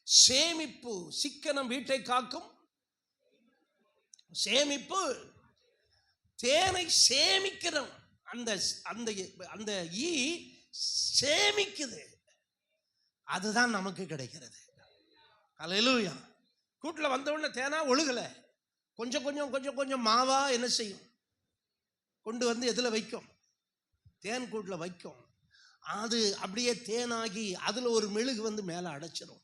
சேமிப்பு சிக்கனம் வீட்டை காக்கும். சேமிப்பு தேனை சேமிக்கிறோம். அந்த அந்த அந்த ஈ சேமிக்குது, அதுதான் நமக்கு கிடைக்கிறது. அல்லேலூயா. கூட்டில் வந்தவுடனே தேனா ஒழுகல, கொஞ்சம் கொஞ்சம் கொஞ்சம் கொஞ்சம் மாவா என்ன செய்யும், கொண்டு வந்து எதில் வைக்கும், தேன் கூட்டில் வைக்கும். அது அப்படியே தேனாகி அதுல ஒரு மெழுகு வந்து மேலே அடைச்சிடும்.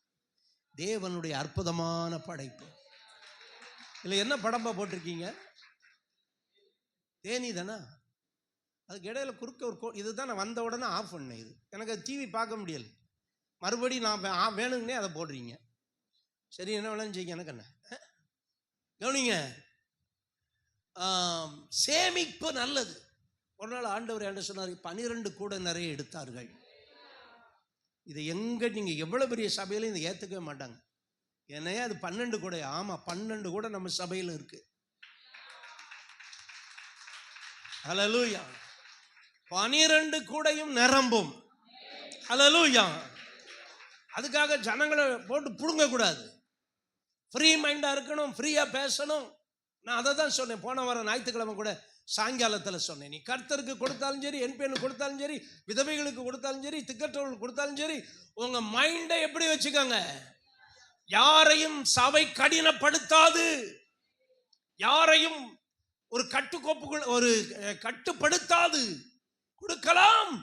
தேவனுடைய அற்புதமான படைப்பு. இல்லை என்ன படம்பா போட்டிருக்கீங்க? தேனி தானே. அதுக்கு இடையில குறுக்க ஒரு இதுதான் நான் வந்த உடனே ஆஃப் பண்ணேன். இது எனக்கு அது டிவி பார்க்க முடியல. மறுபடியும் நான் வேணுங்கன்னே அதை போடுறீங்க. சரி, என்ன வேணாலும் செய்யுங்க, எனக்கு என்ன. கவனிங்க, சேமிப்பு நல்லது. ஒரு நாள் ஆண்டவர் என்ன சொன்னார், 12 கூட நிறைய எடுத்தார்கள். இதை எங்க நீங்க எவ்வளவு பெரிய சபையில இதை ஏத்துக்கவே மாட்டாங்க. ஏன்னா அது 12 கூட. ஆமா, 12 கூட நம்ம சபையில இருக்கு. ஹல்லேலூயா. 12 கூடையும் நிரம்பும். ஹல்லேலூயா. அதுக்காக ஜனங்களை போட்டு புடுங்க கூடாது. ஃப்ரீ மைண்டா இருக்கணும், ஃப்ரீயா பேசணும். நான் அதை தான் சொன்னேன் போன வாரம் ஞாயிற்றுக்கிழமை கூட சாயங்காலத்தில் சொன்னேன். நீ கர்த்தருக்கு கொடுத்தாலும் சரி, என்பேனுக்கு கொடுத்தாலும் சரி, விதவைகளுக்கு கொடுத்தாலும் சரி, திக்கற்றவர்களுக்கு கொடுத்தாலும் சரி, உங்க மைண்டை எப்படி வச்சுக்கோங்க, யாரையும் சபை கடினப்படுத்தாது, யாரையும் ஒரு கட்டுக்கோப்புக்குள் ஒரு கட்டுப்படுத்தாது. கொடுக்கலாம்,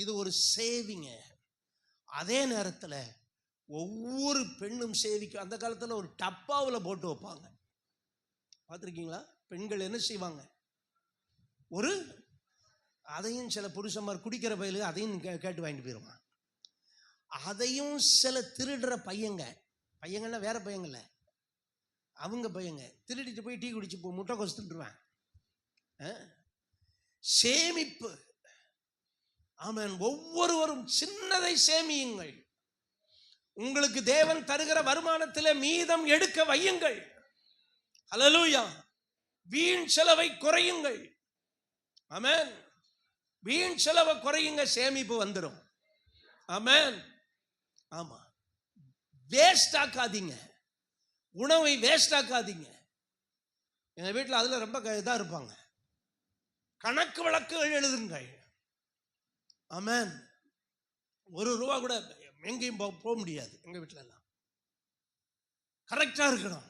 இது ஒரு சேவிங்க. அதே நேரத்தில் ஒவ்வொரு பெண்ணும் சேவிக்கும். அந்த காலத்தில் ஒரு டப்பாவில் போட்டு வைப்பாங்க, பார்த்துருக்கீங்களா? பெண்கள் என்ன செய்வாங்க, ஒரு அதையும் சில புருஷன்மார் குடிக்கிற பயிலு அதையும் கேட்டு வாங்கிட்டு போயிடுவான். அதையும் சில திருடுற பையங்கன்னா வேற பையங்கள்ல, அவங்க பையங்க திருடிட்டு போய் டீ குடிச்சு முட்டை கொசு தின்றுவேன். சேமிப்பு. ஆமென். ஒவ்வொருவரும் சின்னதை சேமியுங்கள். உங்களுக்கு தேவன் தருகிற வருமானத்திலே மீதம் எடுக்க வையுங்கள். ஹல்லேலூயா. வீண் செலவை குறையுங்கள். ஆமென். வீண் செலவை குறையுங்க, சேமிப்பு வந்துடும். ஆமென். ஆமா, வேஸ்ட் ஆக்காதீங்க, உணவை வேஸ்ட் ஆக்காதீங்க. எங்க வீட்டில் அதுல ரொம்ப இதா இருப்பாங்க, கணக்கு வழக்குகள் எழுதுங்கள். ஆமென். ₹1 கூட எங்கேயும் போக முடியாது. எங்க வீட்டில எல்லாம் கரெக்டா இருக்கணும்.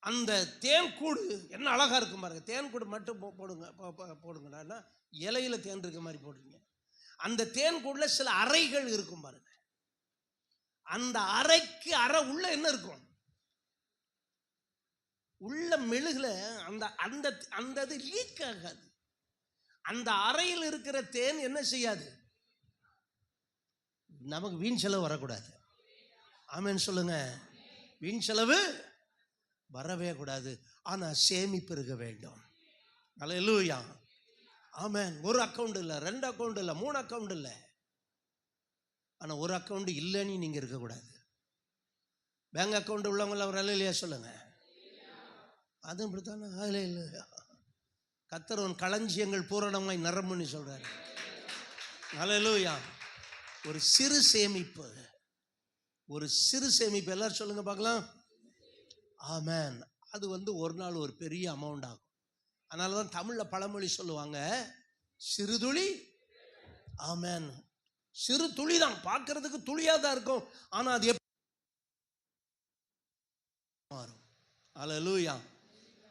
அந்த தேன் கூடு என்ன அழகா இருக்கும் பாருங்க. தேன் கூடு மட்டும் போடுங்க, இலையில தேன் இருக்க மாதிரி போடுறீங்க. அந்த தேன் கூடுல சில அறைகள் இருக்கும் பாருங்க. அந்த அறைக்கு அறை உள்ள என்ன இருக்கும், உள்ள மெழுகுல அந்த அந்த அந்த இது லீக் ஆகாது. அந்த அறையில் இருக்கிற தேன் என்ன செய்யாது, நமக்கு வீண் செலவு வரக்கூடாது. ஆமென் சொல்லுங்க. வீண் செலவு வரவே கூடாது. ஆனா சேமிப்பு இருக்க வேண்டும். அல்லேலூயா. ஆமென். ஒரு அக்கவுண்ட் இல்லை, 2 அக்கவுண்ட் இல்லை, 3 அக்கவுண்ட் இல்லை, ஆனா ஒரு அக்கவுண்ட் இல்லைன்னு நீங்க இருக்கக்கூடாது. பேங்க் அக்கௌண்ட் உள்ளவங்கள ஒரு அல்லையா சொல்லுங்க. அதுவும் இப்படித்தானே. அல்லேலூயா. கர்த்தர் உன் களஞ்சியங்கள் பூரணமாய் நிரம்புன்னு சொல்றாரு. அல்லேலூயா. ஒரு சிறு சேமிப்பு, ஒரு சிறு சேமிப்பு, எல்லாரும் சொல்லுங்க பார்க்கலாம். ஆமென். அது ஒரு நாள் ஒரு பெரிய அமௌண்ட் ஆகும். அதனால தான் தமிழில் பழமொழி சொல்லுவாங்க, சிறுதுளி. ஆமென். சிறு துளி தான், பார்க்கறதுக்கு துளியாக தான் இருக்கும், ஆனால் அது எப்படி மாறும். அல்லேலூயா.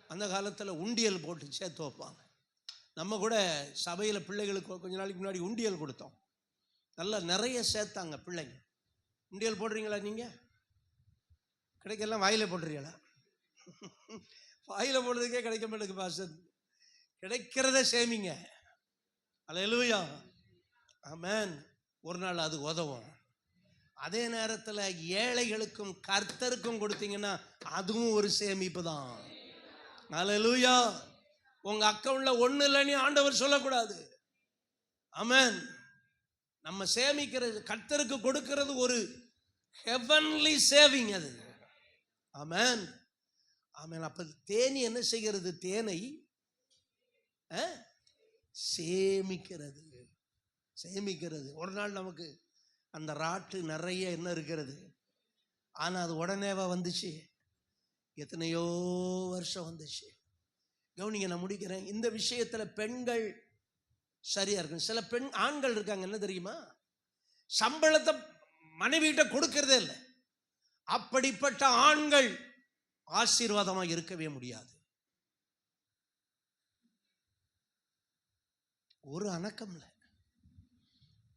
அந்த காலத்தில் உண்டியல் போட்டு சேர்த்து வைப்பாங்க. நம்ம கூட சபையில் பிள்ளைகளுக்கு கொஞ்ச நாளைக்கு முன்னாடி உண்டியல் கொடுத்தோம். நல்லா நிறைய சேர்த்தாங்க பிள்ளைங்க. உண்டியல் போடுறீங்களா நீங்கள்? கிடைக்கலாம். வாயில போட்டுறீங்களா? வாயில போடுறதுக்கே கிடைக்க மாட்டேங்குது பாஸ்டர். கிடைக்கிறத சேமிங்க. அல்லேலூயா. ஆமென். ஒரு நாள் அது உதவும். அதே நேரத்தில் ஏழைகளுக்கும் கர்த்தருக்கும் கொடுத்தீங்கன்னா அதுவும் ஒரு சேமிப்பு தான். அல்லேலூயா. உங்க அக்கவுண்ட்ல ஒண்ணு இல்லைன்னு ஆண்டவர் சொல்லக்கூடாது. ஆமென். நம்ம சேமிக்கிறது, கர்த்தருக்கு கொடுக்கிறது ஒரு ஹெவன்லி சேவிங் அது. ஆமென். ஆமென். அப்ப தேனி என்ன செய்கிறது? தேனை சேமிக்கிறது. சேமிக்கிறது. ஒரு நாள் நமக்கு அந்த ராட்டு நிறைய என்ன இருக்கிறது, ஆனா அது உடனேவா வந்துச்சு? எத்தனையோ வருஷம் வந்துச்சு. கவனிங்க, நான் முடிக்கிறேன். இந்த விஷயத்துல பெண்கள் சரியா இருக்கு. சில ஆண்கள் இருக்காங்க, என்ன தெரியுமா, சம்பளத்தை மனைவிகிட்ட கொடுக்கறதே இல்லை. அப்படிப்பட்ட ஆண்கள் ஆசீர்வாதமாக இருக்கவே முடியாது. ஒரு அணக்கம் இல்லை,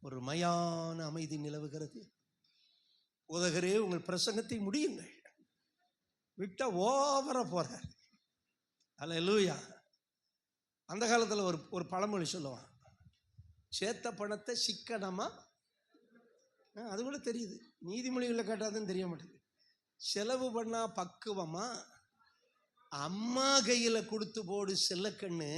ஒரு மையான அமைதி நிலவுகிறது. உதகரே, உங்கள் பிரசங்கத்தை முடியுங்கள். விட்டா ஓவரா போறார். அல்லேலூயா. அந்த காலத்தில் ஒரு பழமொழி சொல்லுவான், சேத்த பணத்தை சிக்கனமா, அது கூட தெரியுது, நீதிமொழிகளில் கேட்டாதான் தெரிய மாட்டேங்குது. செலவு பண்ணா பக்குவமா, அம்மா கையில கொடுத்து போடு செல்லக்கண்ணு.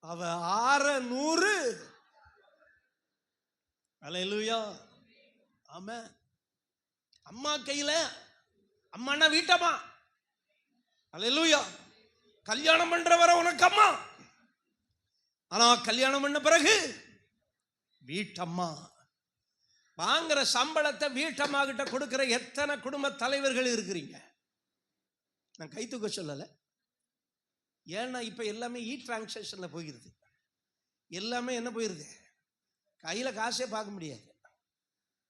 அவ 600. அல்லேலூயா. ஆமென். அம்மா கையில, அம்மானா வீட்டம்மா. அல்லேலூயா. கல்யாணம் பண்றவரை உனக்கு அம்மா, ஆனா கல்யாணம் பண்ண பிறகு வீட்டம்மா. வாங்குற சம்பளத்தை வீட்டம்மா கிட்ட கொடுக்கிற எத்தனை குடும்ப தலைவர்கள் இருக்கிறீங்க? நான் கை தூக்க சொல்லலை. ஏன்னா இப்ப எல்லாமே டிரான்சாக்ஷன்ல போயிருது. எல்லாமே என்ன போயிருது, கையில காசே பார்க்க முடியாது.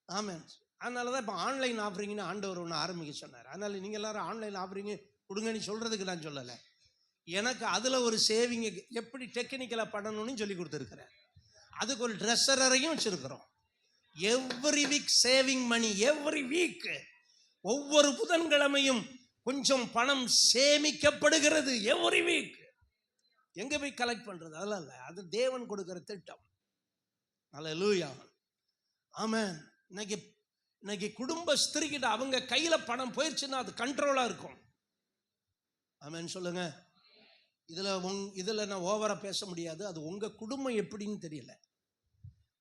ஆமாம். அதனாலதான் இப்ப ஆன்லைன் ஆஃபரிங்னு ஆண்டவர் ஒன்று ஆரம்பிக்க சொன்னார். அதனால நீங்க எல்லாரும் ஆன்லைன் ஆஃபரிங் கொடுங்கன்னு சொல்றதுக்கு நான் சொல்லலை. எனக்கு அதுல ஒரு சேவிங் எப்படி டெக்னிக்கலா பண்ணணும்னு சொல்லி கொடுத்துருக்கிறேன். அதுக்கு ஒரு ட்ரெஸரையும் வச்சிருக்கிறோம். Every week saving money, every week, ஒவ்வொரு புதன்கிழமையும் கொஞ்சம் பணம் சேமிக்கப்படுகிறது. Every week. எங்க போய் கலெக்ட் பண்றது? அதெல்லாம் இல்லை, அது தேவன் கொடுக்கிற திட்டம். அல்லேலூயா. ஆமென். இன்னைக்கு குடும்ப ஸ்திரீகிட்ட அவங்க கையில பணம் போயிடுச்சுன்னா அது கண்ட்ரோலா இருக்கும். ஆமென் சொல்லுங்க. இதுல நான் ஓவரா பேச முடியாது. அது உங்க குடும்பம் எப்படின்னு தெரியல,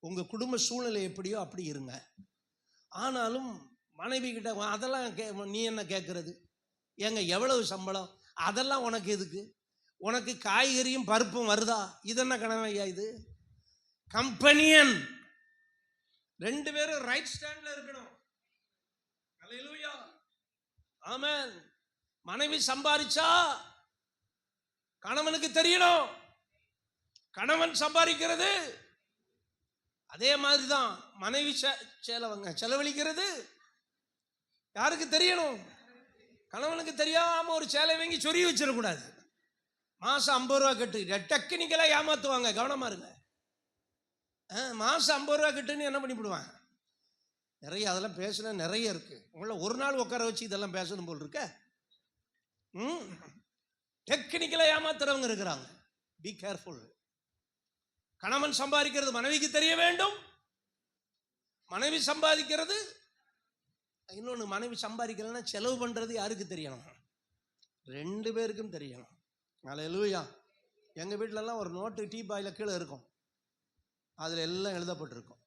உங்க குடும்ப சூழ்நிலை எப்படியோ அப்படி இருங்க. ஆனாலும் மனைவி கிட்ட அதெல்லாம் நீ என்ன கேட்கறது, ஏங்க எவ்வளவு சம்பளம், அதெல்லாம் உனக்கு எதுக்கு, உனக்கு காய்கறியும் பருப்பும் வருதா, இதென்ன கனவையா இது? கம்பெனியன். ரெண்டு பேரும் ரைட் ஸ்டாண்ட்ல இருக்கணும். அல்லேலூயா. ஆமென். மனைவி சம்பாதிச்சா கணவனுக்கு தெரியணும். கணவன் சம்பாதிக்கிறது அதே மாதிரிதான் மனைவி செலவழிக்கிறது யாருக்கு தெரியணும்? கணவனுக்கு தெரியாம ஒரு சேலை வாங்கி சொறி வச்சிடக்கூடாது. மாசம் 50 ரூபா கட்டு, டெக்னிக்கலா ஏமாத்துவாங்க, கவனமா இருங்க. மாசம் 50 ரூபா கட்டுன்னு என்ன பண்ணிவிடுவாங்க? நிறைய அதெல்லாம் பேசுனா நிறைய இருக்கு. உங்களை ஒரு நாள் உட்கார வச்சு இதெல்லாம் பேசணும் போல் இருக்க. டெக்னிக்கலா ஏமாத்துறவங்க இருக்கிறாங்க. Be careful. கணவன் சம்பாதிக்கிறது மனைவிக்கு தெரிய வேண்டும். மனைவி சம்பாதிக்கிறது இன்னொன்று, மனைவி சம்பாதிக்கிறதுனா செலவு பண்றது யாருக்கு தெரியணும்? 2 பேருக்கும் தெரியணும். அல்லேலூயா. எங்க வீட்டிலலாம் ஒரு நோட்டு டீ பாயில கீழே இருக்கும், அதுல எல்லாம் எழுதப்பட்டிருக்கும்.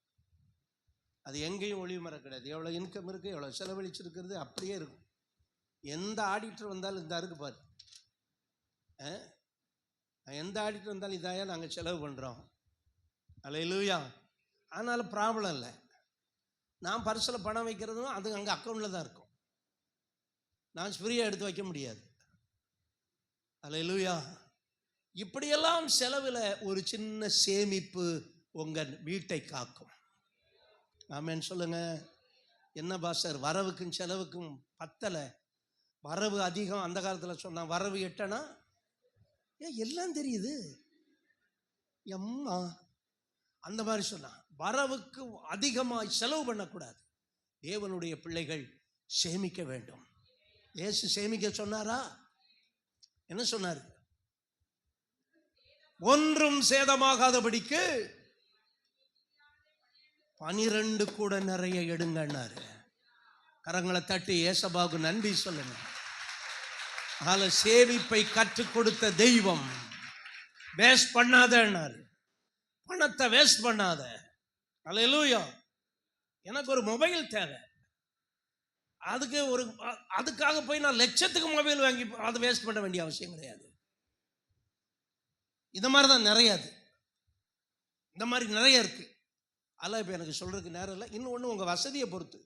அது எங்கேயும் ஒளிவு மரம் கிடையாது. எவ்வளோ இன்கம் இருக்குது, எவ்வளோ செலவழிச்சிருக்கிறது அப்படியே இருக்கும். எந்த ஆடிட்டர் வந்தாலும் இந்த இருக்கு பாரு, எந்த ஆடிட்டர் வந்தாலும் இதாயா நாங்கள் செலவு பண்ணுறோம். அல்லேலூயா. ஆனாலும் ப்ராப்ளம் இல்லை. நான் பர்ஸில் பணம் வைக்கிறதும் அது அங்கே அக்கௌண்ட்டில் தான் இருக்கும். நான் ஃப்ரீயாக எடுத்து வைக்க முடியாது. அல்லேலூயா. இப்படியெல்லாம் செலவில் ஒரு சின்ன சேமிப்பு உங்கள் வீட்டை காக்கும். ஆமென் சொல்லுங்க. என்ன பாஸ்டர், வரவுக்கும் செலவுக்கும் பத்தலை, வரவு அதிகம். அந்த காலத்தில் சொன்னான் வரவு எட்டனா எல்லாம் தெரியுது எம்மா, அந்த மாதிரி சொன்னான். வரவுக்கு அதிகமாக செலவு பண்ணக்கூடாது. தேவனுடைய பிள்ளைகள் சேமிக்க வேண்டும். இயேசு சேமிக்க சொன்னாரா? என்ன சொன்னார்? ஒன்றும் சேதமாகாதபடிக்கு 12 கூட நிறைய எடுங்கன்னாரு. கரங்களை தட்டி ஏசபாவுக்கு நன்றி சொல்லுங்க. அதில் சேமிப்பை கற்றுக் கொடுத்த தெய்வம். வேஸ்ட் பண்ணாதன்னாரு. பணத்தை வேஸ்ட் பண்ணாத. அல்லேலூயா. எனக்கு ஒரு மொபைல் தேவை, அதுக்காக போய் நான் லட்சத்துக்கு மொபைல் வாங்கி அதை வேஸ்ட் பண்ண வேண்டிய அவசியம் கிடையாது. இந்த மாதிரி தான் நிறைய, இந்த மாதிரி நிறைய இருக்கு. அதெல்லாம் இப்போ எனக்கு சொல்றதுக்கு நேரம் இல்லை. இன்னொன்று, உங்கள் வசதியை பொறுத்து.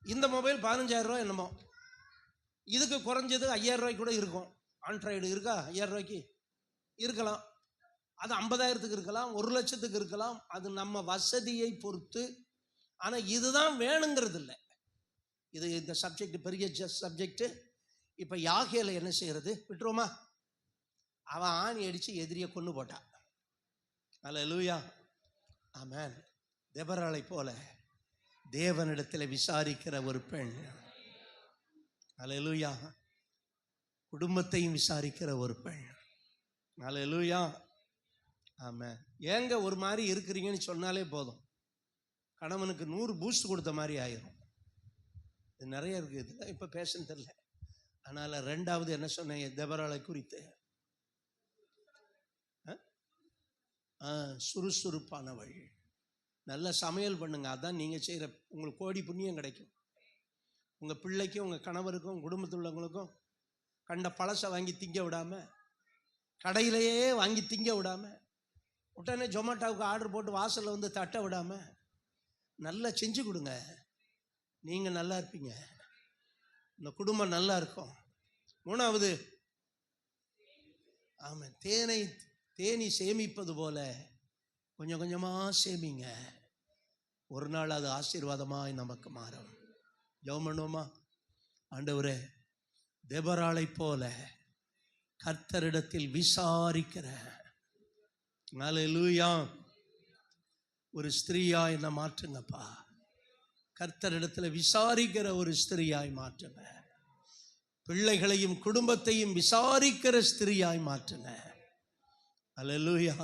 இந்த மொபைல் 15,000 ரூபா என்னமோ, இதுக்கு குறைஞ்சது 5,000 ரூபாய்க்கு கூட இருக்கும். ஆண்ட்ராய்டு இருக்கா? 5,000 ரூபாய்க்கு இருக்கலாம். அது 50,000த்துக்கு இருக்கலாம், 1,00,000த்துக்கு இருக்கலாம். அது நம்ம வசதியை பொறுத்து. ஆனால் இதுதான் வேணுங்கிறது இல்லை. இந்த சப்ஜெக்ட் பெரிய சப்ஜெக்ட். இப்போ யாகேல என்ன செய்யறது? விட்டுருவோமா? அவன் ஆணி அடித்து எதிரியை கொண்டு போட்டான். அல்லேலூயா. ஆமென். தெபொராளை போல தேவனிடத்தில் விசாரிக்கிற ஒரு பெண். அல்லேலூயா. குடும்பத்தையும் விசாரிக்கிற ஒரு பெண். அல்லேலூயா. ஆமென். ஏங்க ஒரு மாதிரி இருக்கிறீங்கன்னு சொன்னாலே போதும், கணவனுக்கு 100 பூஸ்ட் கொடுத்த மாதிரி ஆயிரும். இது நிறைய இருக்குது. இதில் இப்போ பேசன்னு தெரியல. அதனால் 2வது என்ன சொன்னேன் தெபொராளை குறித்து? சுறுசுறுப்பானவள். நல்ல சமையல் பண்ணுங்க. அதான் நீங்கள் செய்கிற உங்களுக்கு கோடி புண்ணியம் கிடைக்கும். உங்கள் பிள்ளைக்கும் உங்கள் கணவருக்கும் குடும்பத்தில் உள்ளவங்களுக்கும் கண்ட பழசை வாங்கி திங்க விடாம, கடையிலேயே வாங்கி திங்க விடாம, உடனே ஜொமேட்டோவுக்கு ஆர்டர் போட்டு வாசலில் வந்து தட்ட விடாம நல்லா செஞ்சு கொடுங்க. நீங்கள் நல்லா இருப்பீங்க, இந்த குடும்பம் நல்லா இருக்கும். 3வது, ஆமாம், தேனி சேமிப்பது போல கொஞ்சம் கொஞ்சமாக சேமிங்க. ஒரு நாள் அது ஆசீர்வாதமாய் நமக்கு மாறும். ஜெபம் பண்ணுவோமா? ஆண்டவரே, தெபொராளை போல கர்த்தரிடத்தில் விசாரிக்கிற அல்லேலூயா ஒரு ஸ்திரீயாய் என்ன மாற்றுங்கப்பா. கர்த்தரிடத்தில் விசாரிக்கிற ஒரு ஸ்திரீயாய் மாற்றுங்க. பிள்ளைகளையும் குடும்பத்தையும் விசாரிக்கிற ஸ்திரீயாய் மாற்றுங்க. அல்லேலூயா.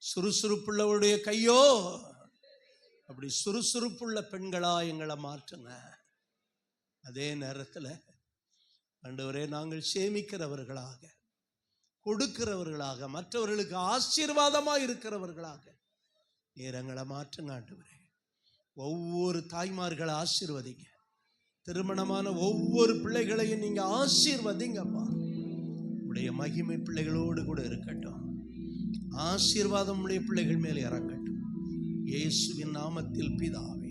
சுறுசுறுப்புள்ளவருடைய கையோ, அப்படி சுறுசுறுப்புள்ள பெண்களா எங்களை மாற்றுங்க. அதே நேரத்தில் ஆண்டவரே, நாங்கள் சேமிக்கிறவர்களாக, கொடுக்கிறவர்களாக, மற்றவர்களுக்கு ஆசீர்வாதமாக இருக்கிறவர்களாக நீர் எங்களை மாற்றுங்க. ஆண்டவரே, ஒவ்வொரு தாய்மார்களை ஆசீர்வதிங்க. திருமணமான ஒவ்வொரு பிள்ளைகளையும் நீங்க ஆசீர்வதிங்கப்பா. உடைய மகிமை பிள்ளைகளோடு கூட இருக்கட்டும். ஆசீர்வாதம் உடைய பிள்ளைகள் மேல் இறங்கட்டும். இயேசுவின் நாமத்தில் பிதாவே.